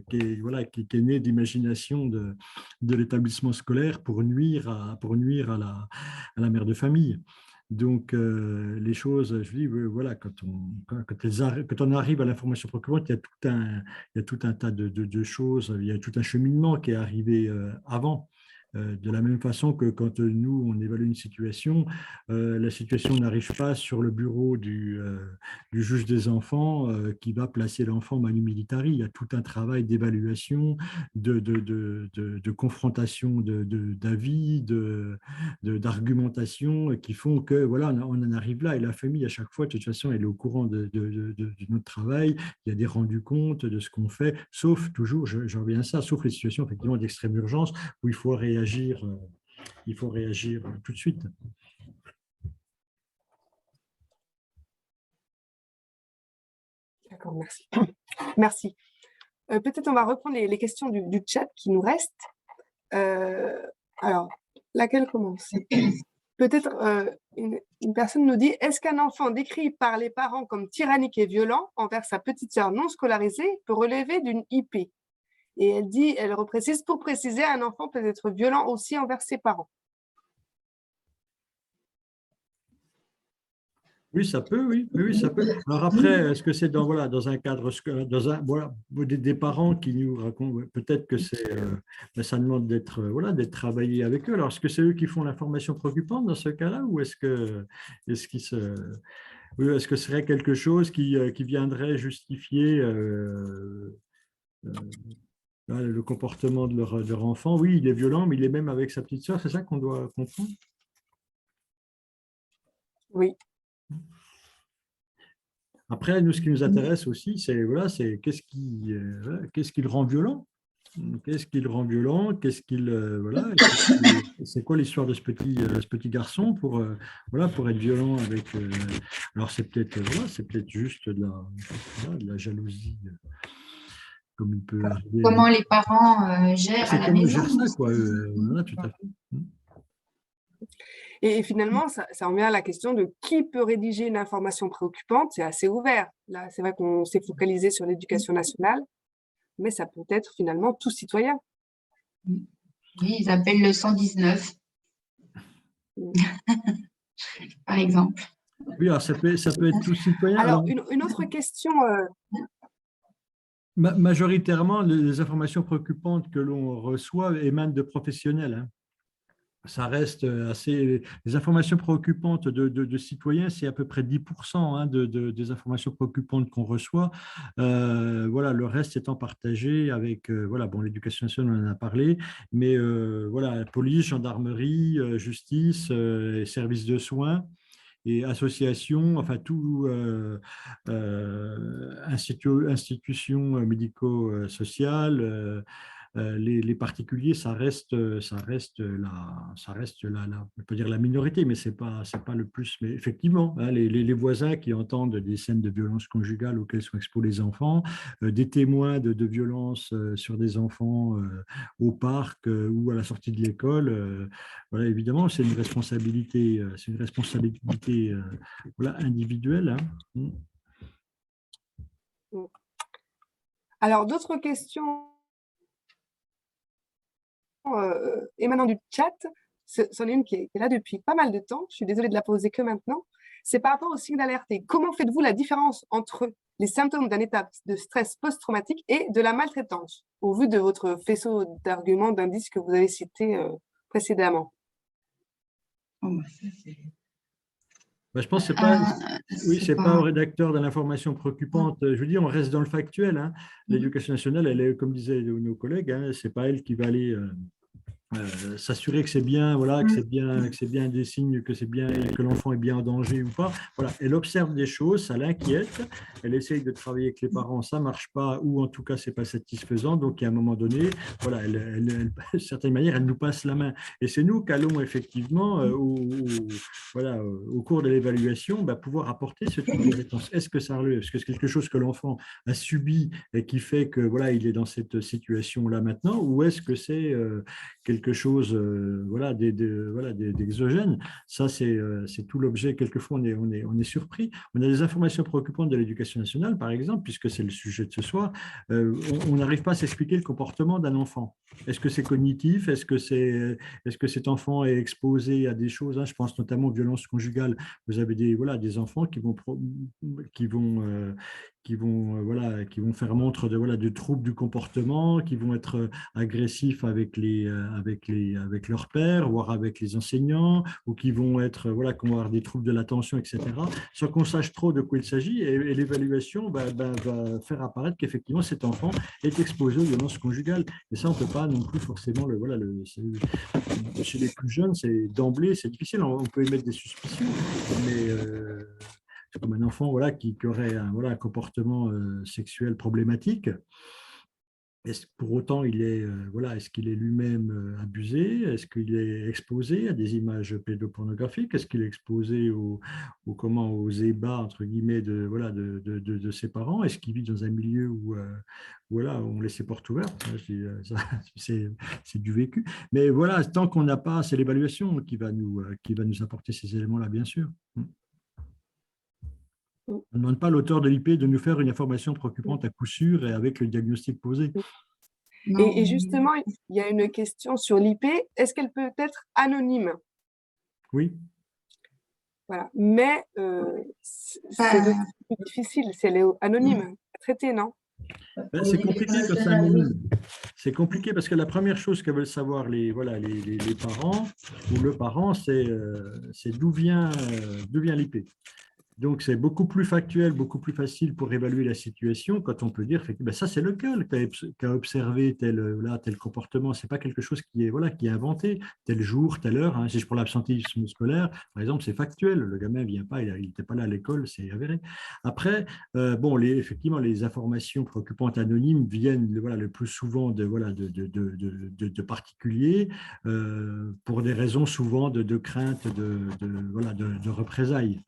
qui est née d'imagination de l'établissement scolaire pour nuire à la mère de famille. Donc, les choses, je dis, voilà, quand on arrive à l'information préoccupante, il y a tout un tas de choses, il y a tout un cheminement qui est arrivé avant. De la même façon que quand nous, on évalue une situation, la situation n'arrive pas sur le bureau du juge des enfants qui va placer l'enfant manu militari. Il y a tout un travail d'évaluation, de confrontation d'avis, d'argumentation qui font que voilà, on en arrive là. Et la famille, à chaque fois, de toute façon, elle est au courant de notre travail. Il y a des rendus compte de ce qu'on fait, sauf toujours, j'en reviens à ça, sauf les situations effectivement d'extrême urgence où il faut réagir tout de suite. D'accord, merci. Merci. Peut-être on va reprendre les questions du chat qui nous restent. Alors, laquelle commence? Peut-être une personne nous dit, est-ce qu'un enfant décrit par les parents comme tyrannique et violent envers sa petite sœur non scolarisée peut relever d'une IP? Et elle reprécise, pour préciser, un enfant peut être violent aussi envers ses parents. Oui, ça peut, oui, ça peut. Alors après, est-ce que c'est dans un cadre, voilà, des parents qui nous racontent, peut-être que ça demande d'être travaillé avec eux. Alors, est-ce que c'est eux qui font l'information préoccupante dans ce cas-là, ou est-ce que ce serait quelque chose qui viendrait justifier le comportement de leur enfant? Oui, il est violent, mais il est même avec sa petite sœur, c'est ça qu'on doit comprendre? Oui. Après, nous, ce qui nous intéresse aussi, c'est voilà, qu'est-ce qui le rend violent? Qu'est-ce qui le rend violent? Voilà, c'est quoi l'histoire de ce petit garçon pour être violent avec alors c'est peut-être juste de la jalousie comme il peut arriver. Comment les parents gèrent à la maison. Gère ça, quoi. Voilà, tout à fait. Et finalement, ça revient à la question de qui peut rédiger une information préoccupante. C'est assez ouvert. Là, c'est vrai qu'on s'est focalisé sur l'éducation nationale, mais ça peut être finalement tout citoyen. Oui, ils appellent le 119, par exemple. Oui, alors ça peut être tout citoyen. Alors, Alors, une autre question, majoritairement, les informations préoccupantes que l'on reçoit émanent de professionnels, hein. Ça reste assez. Les informations préoccupantes de citoyens, c'est à peu près 10% hein, des informations préoccupantes qu'on reçoit. Voilà, le reste étant partagé avec voilà, bon, l'éducation nationale, on en a parlé, mais voilà, police, gendarmerie, justice, services de soins et associations, enfin tout institutions médico-sociales. Les particuliers, on peut dire la minorité, mais c'est pas le plus. Mais effectivement, hein, les voisins qui entendent des scènes de violence conjugale auxquelles sont exposés les enfants, des témoins de violences sur des enfants au parc ou à la sortie de l'école, voilà, évidemment, c'est une responsabilité voilà, individuelle, hein. alors d'autres questions émanant du chat. C'en est une qui est là depuis pas mal de temps. Je suis désolée de la poser que maintenant. C'est par rapport au signe d'alerte. Comment faites-vous la différence entre les symptômes d'un état de stress post-traumatique et de la maltraitance, au vu de votre faisceau d'arguments, d'indices que vous avez cités précédemment? Je pense que c'est pas au pas... rédacteur de l'information préoccupante. Je veux dire, on reste dans le factuel, hein. L'éducation nationale, elle est, comme disaient nos collègues, hein, c'est pas elle qui va aller s'assurer que c'est bien, voilà, que c'est bien des signes, que c'est bien, que l'enfant est bien en danger ou pas. Voilà, elle observe des choses, ça l'inquiète. Elle essaye de travailler avec les parents, ça marche pas, ou en tout cas c'est pas satisfaisant. Donc, à un moment donné, voilà, de certaine manière, elle nous passe la main. Et c'est nous qu'allons effectivement voilà, au cours de l'évaluation, pouvoir apporter ce type de réponse. Est-ce que ça relève? Est-ce que c'est quelque chose que l'enfant a subi et qui fait que voilà, il est dans cette situation-là maintenant, ou est-ce que c'est quelque chose voilà, d'exogène? Ça, c'est tout l'objet. Quelquefois, on est surpris. On a des informations préoccupantes de l'éducation nationale, par exemple, puisque c'est le sujet de ce soir. On n'arrive pas à s'expliquer le comportement d'un enfant. Est-ce que c'est cognitif? Est-ce que cet enfant est exposé à des choses, hein? Je pense notamment aux violences conjugales. Vous avez des enfants qui vont qui vont faire montre de troubles du comportement, qui vont être agressifs avec leur père, voire avec les enseignants, ou qui vont qui vont avoir des troubles de l'attention, etc., sans qu'on sache trop de quoi il s'agit. Et l'évaluation va faire apparaître qu'effectivement cet enfant est exposé aux violences conjugales. Et ça, on ne peut pas non plus forcément chez les plus jeunes, c'est d'emblée, c'est difficile. On peut émettre des suspicions, mais c'est comme un enfant qui aurait un comportement sexuel problématique. Est-ce pour autant est-ce qu'il est lui-même abusé? Est-ce qu'il est exposé à des images pédopornographiques? Est-ce qu'il est exposé aux ébats entre guillemets de ses parents? Est-ce qu'il vit dans un milieu où on laisse les portes ouvertes? C'est du vécu. Mais voilà, tant qu'on n'a pas, c'est l'évaluation qui va nous apporter ces éléments-là, bien sûr. On ne demande pas à l'auteur de l'IP de nous faire une information préoccupante à coup sûr et avec le diagnostic posé. Et justement, il y a une question sur l'IP. Est-ce qu'elle peut être anonyme? Oui. Voilà. Mais c'est plus difficile si elle est anonyme à traiter, non? C'est compliqué quand c'est anonyme. C'est compliqué parce que la première chose que veulent savoir les parents ou le parent, c'est d'où vient l'IP. Donc, c'est beaucoup plus factuel, beaucoup plus facile pour évaluer la situation quand on peut dire que ça, c'est le cas qui a observé tel comportement. Ce n'est pas quelque chose qui est inventé, tel jour, telle heure. Hein. Si je prends l'absentéisme scolaire, par exemple, c'est factuel. Le gamin ne vient pas, il n'était pas là à l'école, c'est avéré. Après, effectivement, les informations préoccupantes anonymes viennent le plus souvent de particuliers pour des raisons souvent de crainte de représailles.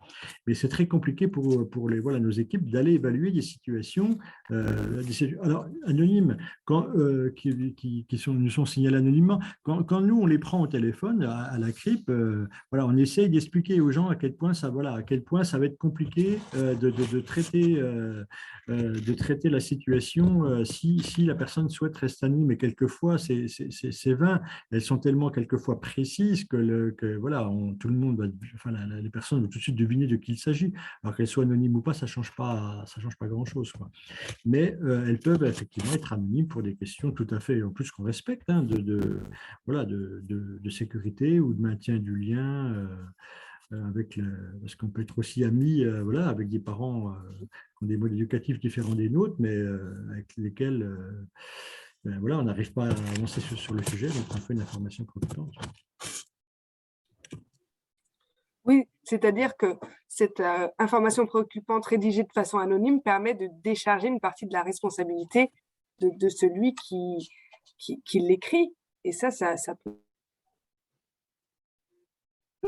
Mais c'est très très compliqué pour voilà, nos équipes d'aller évaluer des situations. Alors, anonymes, nous sont signalés anonymement. Quand nous, on les prend au téléphone à la CRIP, voilà, on essaye d'expliquer aux gens à quel point ça va être compliqué de traiter la situation si la personne souhaite rester anonyme. Et quelquefois, ces vains, elles sont tellement quelquefois précises que voilà, tout le monde les personnes vont tout de suite deviner de qui il s'agit. Alors qu'elles soient anonymes ou pas, ça change pas grand-chose, quoi. Mais elles peuvent effectivement être anonymes pour des questions tout à fait, en plus qu'on respecte, hein, voilà, de sécurité ou de maintien du lien parce qu'on peut être aussi amis voilà, avec des parents qui ont des modes éducatifs différents des nôtres, mais avec lesquels voilà, on n'arrive pas à avancer sur le sujet, donc on fait une information préoccupante. Oui, c'est-à-dire que cette information préoccupante rédigée de façon anonyme permet de décharger une partie de la responsabilité de celui qui l'écrit. Et ça peut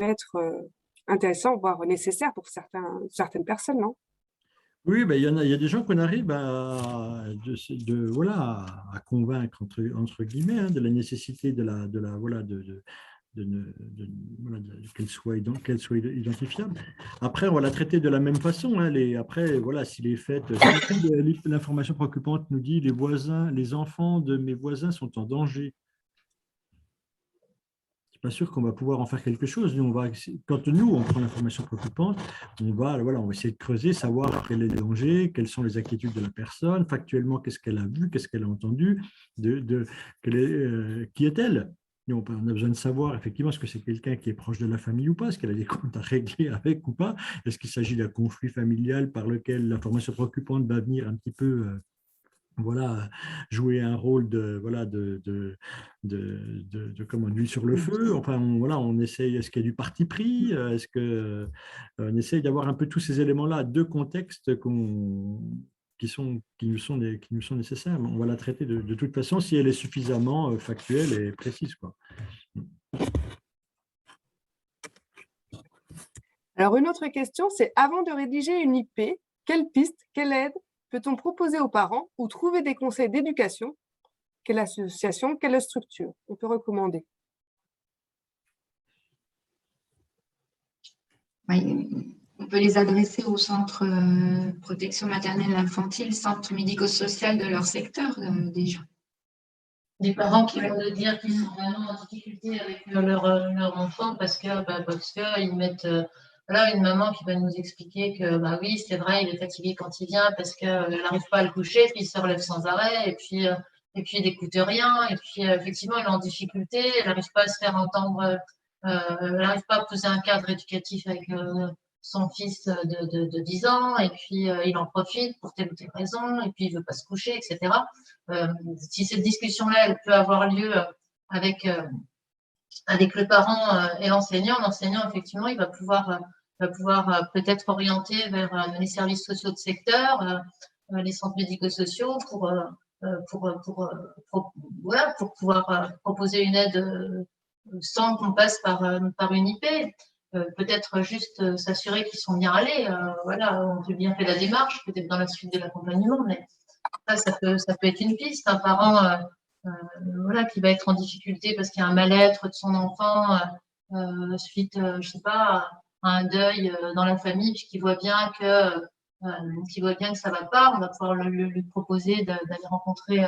être intéressant, voire nécessaire pour certaines personnes, non? Oui, ben, il y a des gens qu'on arrive voilà, à convaincre, entre guillemets, hein, de la nécessité voilà, qu'elle soit identifiable. Après, on va la traiter de la même façon. Hein, après, voilà, s'il est fait, l'information préoccupante nous dit les enfants de mes voisins sont en danger. Pas sûr qu'on va pouvoir en faire quelque chose. Quand on prend l'information préoccupante, voilà, on va essayer de creuser, savoir quel est le danger, quelles sont les inquiétudes de la personne, factuellement, qu'est-ce qu'elle a vu, qu'est-ce qu'elle a entendu, qui est-elle. Et on a besoin de savoir effectivement est-ce que c'est quelqu'un qui est proche de la famille ou pas, est-ce qu'elle a des comptes à régler avec ou pas, est-ce qu'il s'agit d'un conflit familial par lequel l'information préoccupante va venir un petit peu voilà, jouer un rôle de comment, d'huile sur le feu. Enfin, on essaye, est-ce qu'il y a du parti pris? Est-ce que on essaye d'avoir un peu tous ces éléments-là, deux contextes qui nous sont nécessaires. On va la traiter de toute façon si elle est suffisamment factuelle et précise, quoi. Alors, une autre question, c'est avant de rédiger une IP, quelle piste, quelle aide peut-on proposer aux parents ou trouver des conseils d'éducation? Quelle association, quelle structure on peut recommander? Oui, on peut les adresser au centre protection maternelle et infantile, centre médico-social de leur secteur déjà. Des parents qui vont nous dire qu'ils sont vraiment en difficulté avec leur enfant parce que ils mettent là une maman qui va nous expliquer que bah oui c'est vrai il est fatigué quand il vient parce qu'elle n'arrive pas à le coucher puis il se relève sans arrêt et puis il n'écoute rien et puis effectivement elle est en difficulté, elle n'arrive pas à se faire entendre, elle n'arrive pas à poser un cadre éducatif avec son fils de 10 ans et puis il en profite pour telle ou telle raison et puis il veut pas se coucher, etc. Si cette discussion-là, elle peut avoir lieu avec le parent et l'enseignant, effectivement, il va pouvoir peut-être orienter vers les services sociaux de secteur, les centres médico-sociaux pour pouvoir proposer une aide sans qu'on passe par une IP. Peut-être juste s'assurer qu'ils sont bien allés. Voilà, on peut bien faire la démarche, peut-être dans la suite de l'accompagnement, mais ça peut être une piste. Un parent voilà, qui va être en difficulté parce qu'il y a un mal-être de son enfant suite, je sais pas, à un deuil dans la famille, puis qu'il voit bien que ça va pas, on va pouvoir lui proposer d'aller rencontrer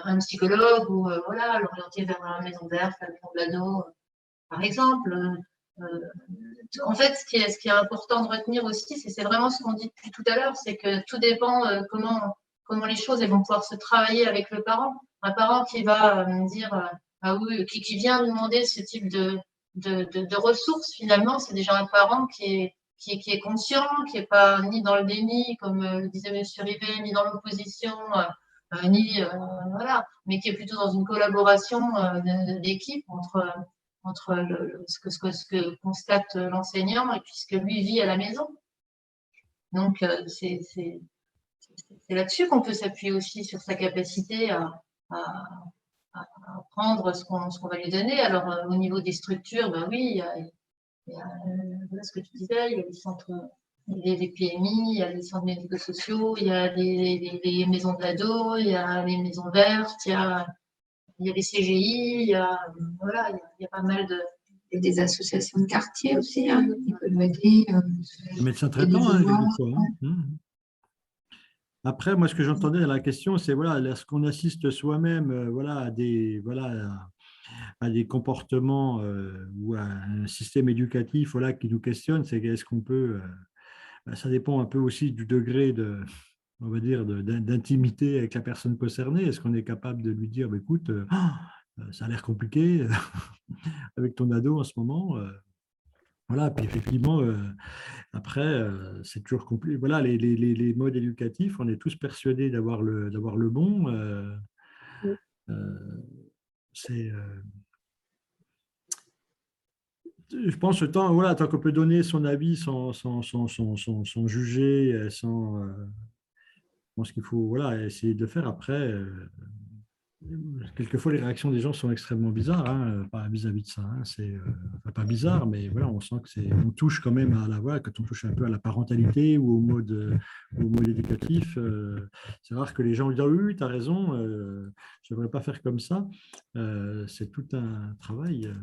un psychologue ou voilà, l'orienter vers la maison verte, la maison de l'ado, par exemple. En fait, ce qui est important de retenir aussi, c'est vraiment ce qu'on dit depuis tout à l'heure, c'est que tout dépend comment les choses elles vont pouvoir se travailler avec le parent. Un parent qui va me dire ah oui, qui vient nous demander ce type de ressources, finalement, c'est déjà un parent qui est conscient, qui n'est pas ni dans le déni, comme le disait M. Rivet, ni dans l'opposition, voilà, mais qui est plutôt dans une collaboration d'équipe entre ce que constate l'enseignant et puis ce que lui vit à la maison. Donc, c'est là-dessus qu'on peut s'appuyer aussi sur sa capacité à prendre ce qu'on va lui donner. Alors, au niveau des structures, ben oui, voilà ce que tu disais, il y a des centres, il y a des PMI, il y a des centres médico-sociaux, il y a des maisons de l'ado, il y a les maisons vertes, il y a des CGI, il y a, voilà, il y a pas mal de… Il y a des associations de quartier aussi, hein, qui peuvent aider. Les médecins Il y a des traitants, hein, devoirs. quelquefois, hein. Après, moi, ce que j'entendais dans la question, c'est voilà, lorsqu'on assiste soi-même voilà, à des comportements ou à un système éducatif voilà, qui nous questionne, c'est est-ce qu'on peut, ça dépend un peu aussi du degré de, on va dire, d'intimité avec la personne concernée. Est-ce qu'on est capable de lui dire, bah, écoute, ça a l'air compliqué avec ton ado en ce moment voilà, puis effectivement, après, c'est toujours compliqué. Voilà, les modes éducatifs, on est tous persuadés d'avoir le bon. Euh, c'est, je pense, tant qu'on peut donner son avis sans juger, je pense qu'il faut voilà, essayer de le faire. Après, quelquefois, les réactions des gens sont extrêmement bizarres, hein, pas vis-à-vis de ça. Hein, c'est enfin, pas bizarre, mais voilà, on sent que on touche quand même à la voix, quand on touche un peu à la parentalité ou au mode éducatif. C'est rare que les gens disent ah, oui, tu as raison, je ne devrais pas faire comme ça. C'est tout un travail.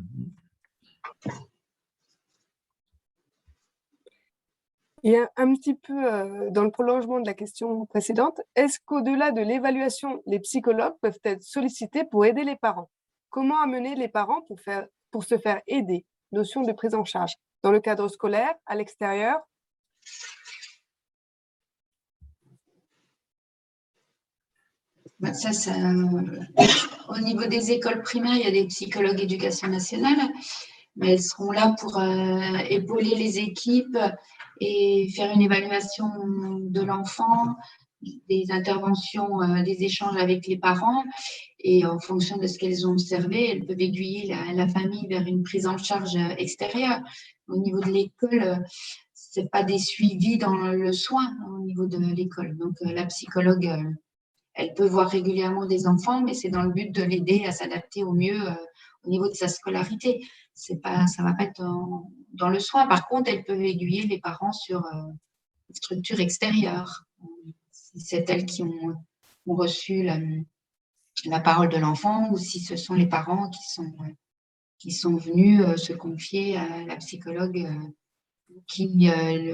Et un petit peu dans le prolongement de la question précédente, est-ce qu'au-delà de l'évaluation, les psychologues peuvent être sollicités pour aider les parents? Comment amener les parents pour se faire aider? Notion de prise en charge dans le cadre scolaire, à l'extérieur? Au niveau des écoles primaires, il y a des psychologues d'éducation nationale, mais elles seront là pour épauler les équipes et faire une évaluation de l'enfant, des interventions, des échanges avec les parents. Et en fonction de ce qu'elles ont observé, elles peuvent aiguiller la famille vers une prise en charge extérieure. Au niveau de l'école, ce n'est pas des suivis dans le soin au niveau de l'école. Donc, la psychologue, elle peut voir régulièrement des enfants, mais c'est dans le but de l'aider à s'adapter au mieux au niveau de sa scolarité. Ça ne va pas être dans le soin. Par contre, elle peut aiguiller les parents sur une structure extérieure. Si c'est elles qui ont reçu la parole de l'enfant ou si ce sont les parents qui sont venus se confier à la psychologue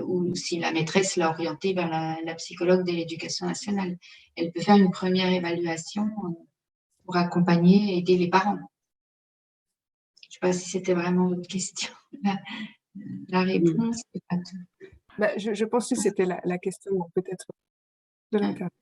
ou si la maîtresse l'a orientée vers la psychologue de l'éducation nationale. Elle peut faire une première évaluation pour accompagner et aider les parents. Je ne sais pas si c'était vraiment votre question. La réponse, c'est pas tout. Bah, je pense que c'était la question peut-être de l'internaute.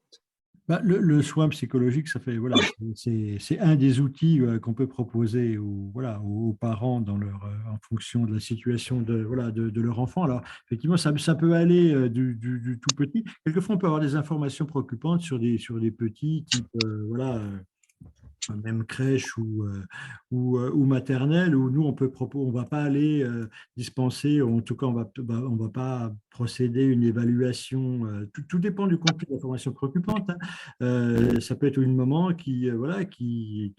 Bah, le soin psychologique, ça fait voilà, c'est un des outils qu'on peut proposer voilà, aux parents en fonction de la situation de leur enfant. Alors effectivement, ça peut aller du tout petit. Quelquefois, on peut avoir des informations préoccupantes sur des petits, type voilà. Même crèche ou maternelle, où nous, on va pas aller dispenser, en tout cas, on va pas procéder à une évaluation. Tout dépend du contenu de l'information préoccupante. Hein. Ça peut être une maman voilà, qui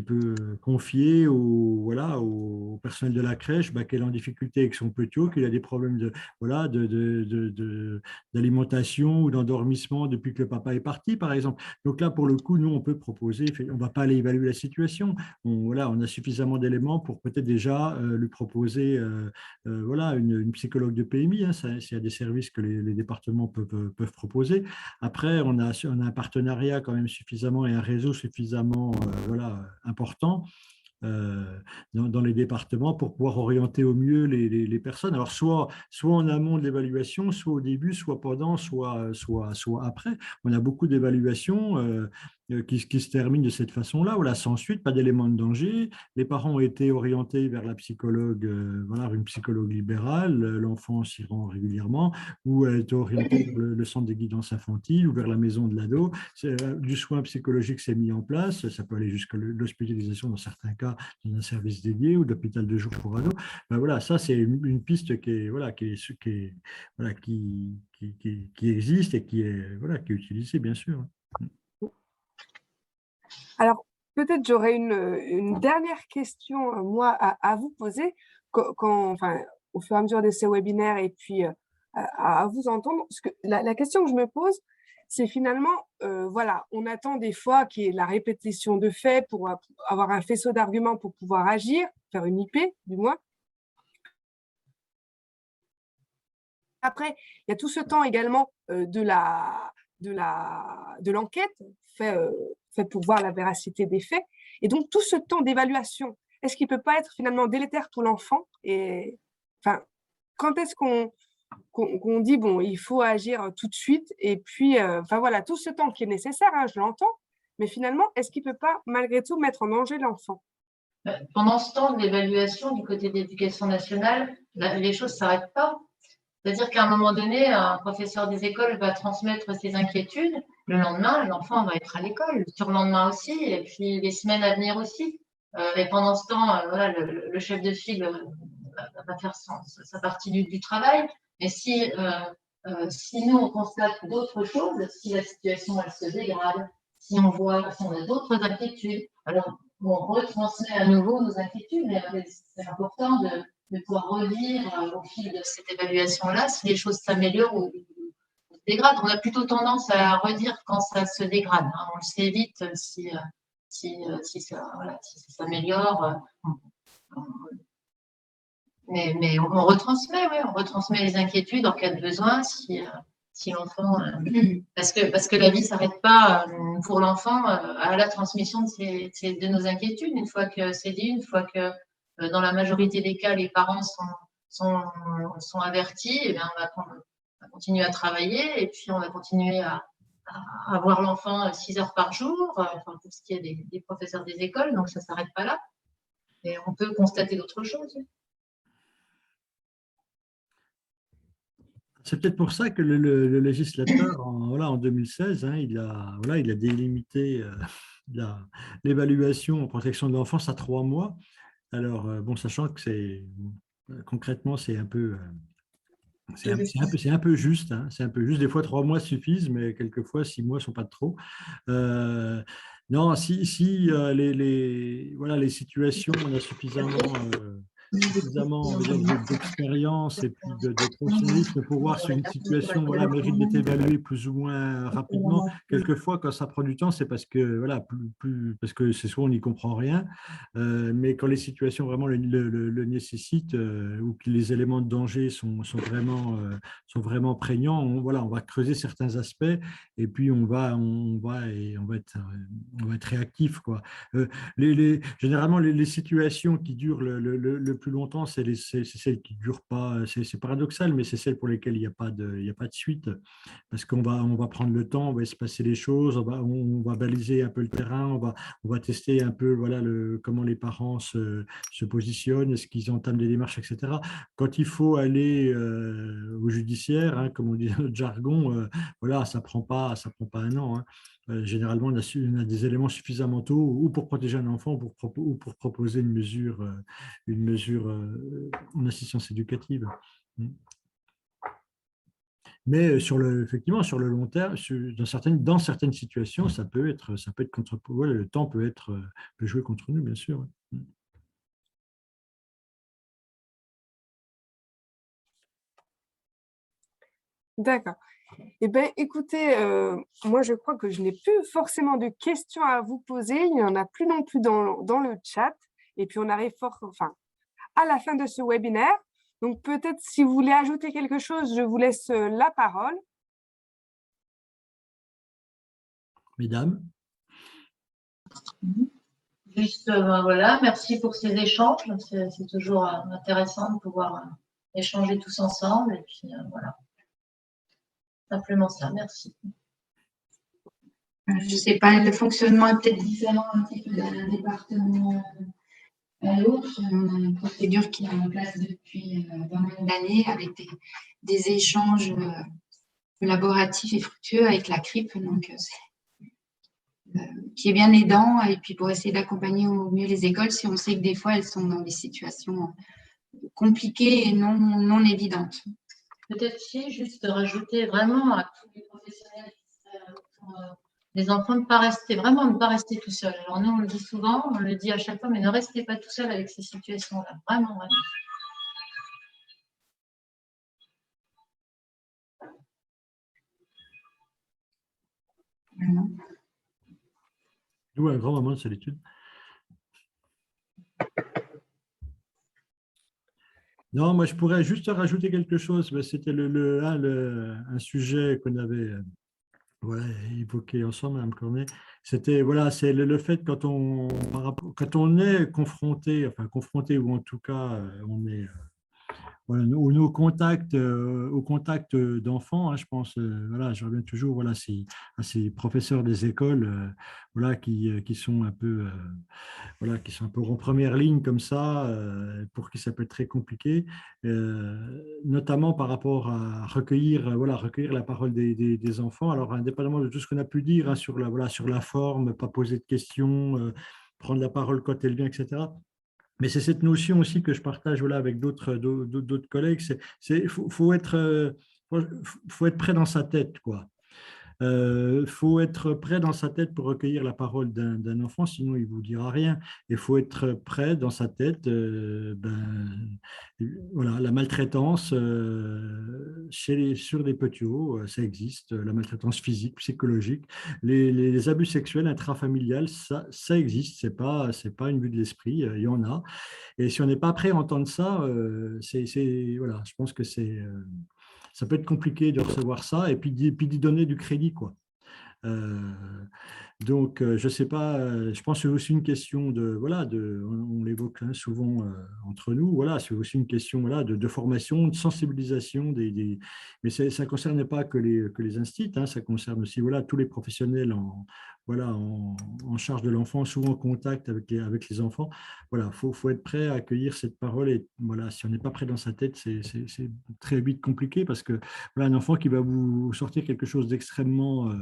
peut confier voilà, au personnel de la crèche qu'elle est en difficulté avec son petit, qu'il a des problèmes voilà, d'alimentation ou d'endormissement depuis que le papa est parti, par exemple. Donc là, pour le coup, nous, on peut proposer, on ne va pas aller évaluer la situation. Voilà, on a suffisamment d'éléments pour peut-être déjà lui proposer voilà, une psychologue de PMI. Hein, s'il y a des services que les départements peuvent proposer. Après, on a un partenariat quand même suffisamment et un réseau suffisamment voilà, important dans les départements pour pouvoir orienter au mieux les personnes. Alors, soit en amont de l'évaluation, soit au début, soit pendant, soit après. On a beaucoup d'évaluations qui se terminent de cette façon-là. Voilà, sans suite, pas d'éléments de danger. Les parents ont été orientés vers la psychologue, voilà, une psychologue libérale. L'enfant s'y rend régulièrement, ou elle est orientée vers le centre de guidance infantile ou vers la maison de l'ado. Du soin psychologique s'est mis en place. Ça peut aller jusqu'à l'hospitalisation dans certains cas dans un service dédié ou d'hôpital de jour pour ados. Ben voilà, ça c'est une piste voilà, qui existe et qui est utilisée bien sûr. Alors, peut-être j'aurais une dernière question, moi, à vous poser. enfin, au fur et à mesure de ces webinaires et puis à vous entendre, parce que la question que je me pose, c'est finalement, voilà, on attend des fois qu'il y ait la répétition de faits pour avoir un faisceau d'arguments pour pouvoir agir, faire une IP, du moins. Après, il y a tout ce temps également de l'enquête fait pour voir la véracité des faits. Et donc, tout ce temps d'évaluation, est-ce qu'il ne peut pas être finalement délétère pour l'enfant? Et enfin, quand est-ce qu'on dit, bon, il faut agir tout de suite? Et puis, enfin voilà, tout ce temps qui est nécessaire, hein, je l'entends, mais finalement, est-ce qu'il ne peut pas, malgré tout, mettre en danger l'enfant? Pendant ce temps de l'évaluation du côté de l'éducation nationale, les choses ne s'arrêtent pas. C'est-à-dire qu'à un moment donné, un professeur des écoles va transmettre ses inquiétudes. Le lendemain, l'enfant va être à l'école, le surlendemain aussi, et puis les semaines à venir aussi. Et pendant ce temps, voilà, le chef de file va faire sa partie du travail. Mais si nous, on constate d'autres choses, si la situation elle se dégrade, si on a d'autres inquiétudes, alors on retransmet à nouveau nos inquiétudes. C'est important de pouvoir relire au fil de cette évaluation-là si les choses s'améliorent ou se dégradent. On a plutôt tendance à redire quand ça se dégrade. Hein. On le sait vite si ça s'améliore. Mais on retransmet, ouais, on retransmet les inquiétudes en cas de besoin si l'enfant. Parce que la vie ne s'arrête pas pour l'enfant à la transmission de nos inquiétudes. Une fois que c'est dit, une fois que dans la majorité des cas, les parents sont avertis, et bien, on va continuer à travailler et puis on va continuer à voir l'enfant 6 heures par jour, pour ce qui est des professeurs des écoles, donc ça ne s'arrête pas là. Et on peut constater d'autres choses. C'est peut-être pour ça que le législateur, en 2016, hein, il a délimité l'évaluation en protection de l'enfance à 3 mois. Alors, bon, sachant que concrètement, c'est un peu juste. Hein, c'est un peu juste. Des fois, 3 mois suffisent, mais quelquefois, 6 mois ne sont pas de trop. Non, si les situations, on a suffisamment d'expérience et puis de professionnalisme pour voir si une situation mérite d'être évaluée plus ou moins rapidement. Quelquefois, quand ça prend du temps, c'est parce que parce que c'est soit on n'y comprend rien, mais quand les situations vraiment le nécessitent ou que les éléments de danger sont vraiment prégnants, on va creuser certains aspects et puis on va être réactif, quoi. Généralement, les situations qui durent le plus longtemps, c'est celles qui ne durent pas. C'est paradoxal, mais c'est celles pour lesquelles il n'y a pas de suite. Parce qu'on va prendre le temps, on va espacer les choses, on va baliser un peu le terrain, on va tester un peu comment les parents se positionnent, est-ce qu'ils entament des démarches, etc. Quand il faut aller au judiciaire, hein, comme on dit dans notre jargon, ça ne prend pas 1 an. Hein. Généralement, on a des éléments suffisamment tôt ou pour protéger un enfant ou pour proposer une mesure en assistance éducative. Mais effectivement, sur le long terme, dans certaines situations, ça peut être le temps peut jouer contre nous, bien sûr. D'accord. Eh bien, écoutez, moi, je crois que je n'ai plus forcément de questions à vous poser. Il n'y en a plus non plus dans le chat. Et puis, on arrive à la fin de ce webinaire. Donc, peut-être si vous voulez ajouter quelque chose, je vous laisse la parole. Mesdames. Juste, merci pour ces échanges. C'est toujours intéressant de pouvoir échanger tous ensemble. Et puis, voilà. Simplement ça, merci. Je ne sais pas, le fonctionnement est peut-être différent un petit peu d'un département à l'autre. On a une procédure qui est en place depuis pas mal d'années avec des échanges collaboratifs et fructueux avec la CRIP, donc qui est bien aidant, et puis pour essayer d'accompagner au mieux les écoles si on sait que des fois elles sont dans des situations compliquées et non évidentes. Peut-être si, juste rajouter vraiment à tous les professionnels qui seraient autour des enfants, ne pas rester tout seul. Alors nous, on le dit souvent, on le dit à chaque fois, mais ne restez pas tout seul avec ces situations-là. Vraiment, vraiment. D'où un grand moment de solitude. Non, moi, je pourrais juste rajouter quelque chose. C'était un sujet qu'on avait voilà, évoqué ensemble, Mme Cornet. C'était voilà, c'est le fait quand quand on est confronté, enfin confronté ou en tout cas on est voilà, nos contacts, au contact d'enfants, hein, je pense, voilà, je reviens toujours voilà, à ces professeurs des écoles voilà, qui sont un peu voilà, qui sont un peu en première ligne comme ça, pour qui ça peut être très compliqué, notamment par rapport à recueillir, voilà, recueillir la parole des enfants. Alors, indépendamment de tout ce qu'on a pu dire hein, sur voilà, sur la forme, pas poser de questions, prendre la parole quand elle vient, etc. Mais c'est cette notion aussi que je partage voilà, avec d'autres collègues. Faut être prêt dans sa tête, quoi. Faut être prêt dans sa tête pour recueillir la parole d'un enfant, sinon il ne vous dira rien. Il faut être prêt dans sa tête, voilà, la maltraitance sur les petits hauts, ça existe, la maltraitance physique, psychologique, les abus sexuels intrafamiliales, ça existe, c'est pas une vue de l'esprit, il y en a. Et si on n'est pas prêt à entendre ça, voilà, je pense que ça peut être compliqué de recevoir ça et puis d'y donner du crédit, quoi. Euh, donc, je ne sais pas, je pense que c'est aussi une question voilà, on l'évoque hein, souvent entre nous, voilà, c'est aussi une question voilà, de formation, de sensibilisation, mais ça ne concerne pas que les instituts, hein, ça concerne aussi voilà, tous les professionnels voilà, en charge de l'enfant, souvent en contact avec les enfants. Voilà, faut être prêt à accueillir cette parole et voilà, si on n'est pas prêt dans sa tête, c'est très vite compliqué parce que voilà, un enfant qui va vous sortir quelque chose d'extrêmement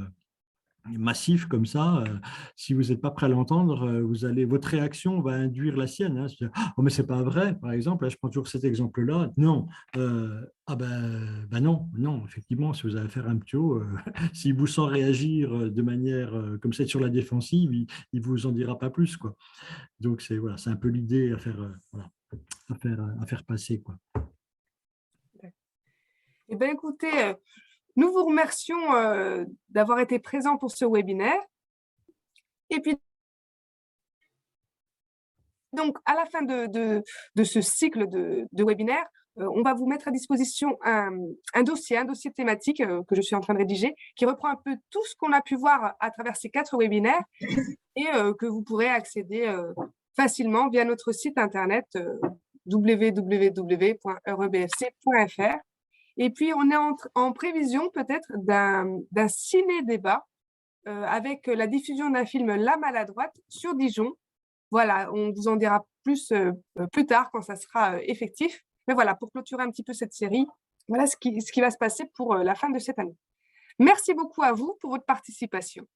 massif comme ça, si vous n'êtes pas prêt à l'entendre, votre réaction va induire la sienne. Hein. Oh, mais c'est pas vrai, par exemple. Là, je prends toujours cet exemple-là. Non, non, non. Effectivement, si vous avez affaire à un ptio, s'il vous sent réagir de manière comme ça sur la défensive, il vous en dira pas plus, quoi. Donc c'est voilà, c'est un peu l'idée à faire, voilà, à faire passer, quoi. Eh bien, écoutez. Nous vous remercions d'avoir été présents pour ce webinaire. Et puis, donc, à la fin de ce cycle de webinaires, on va vous mettre à disposition un dossier thématique que je suis en train de rédiger, qui reprend un peu tout ce qu'on a pu voir à travers ces 4 webinaires et que vous pourrez accéder facilement via notre site internet www.eurebfc.fr. Et puis, on est en prévision peut-être d'un ciné-débat avec la diffusion d'un film La Maladroite sur Dijon. Voilà, on vous en dira plus tard quand ça sera effectif. Mais voilà, pour clôturer un petit peu cette série, voilà ce qui va se passer pour la fin de cette année. Merci beaucoup à vous pour votre participation.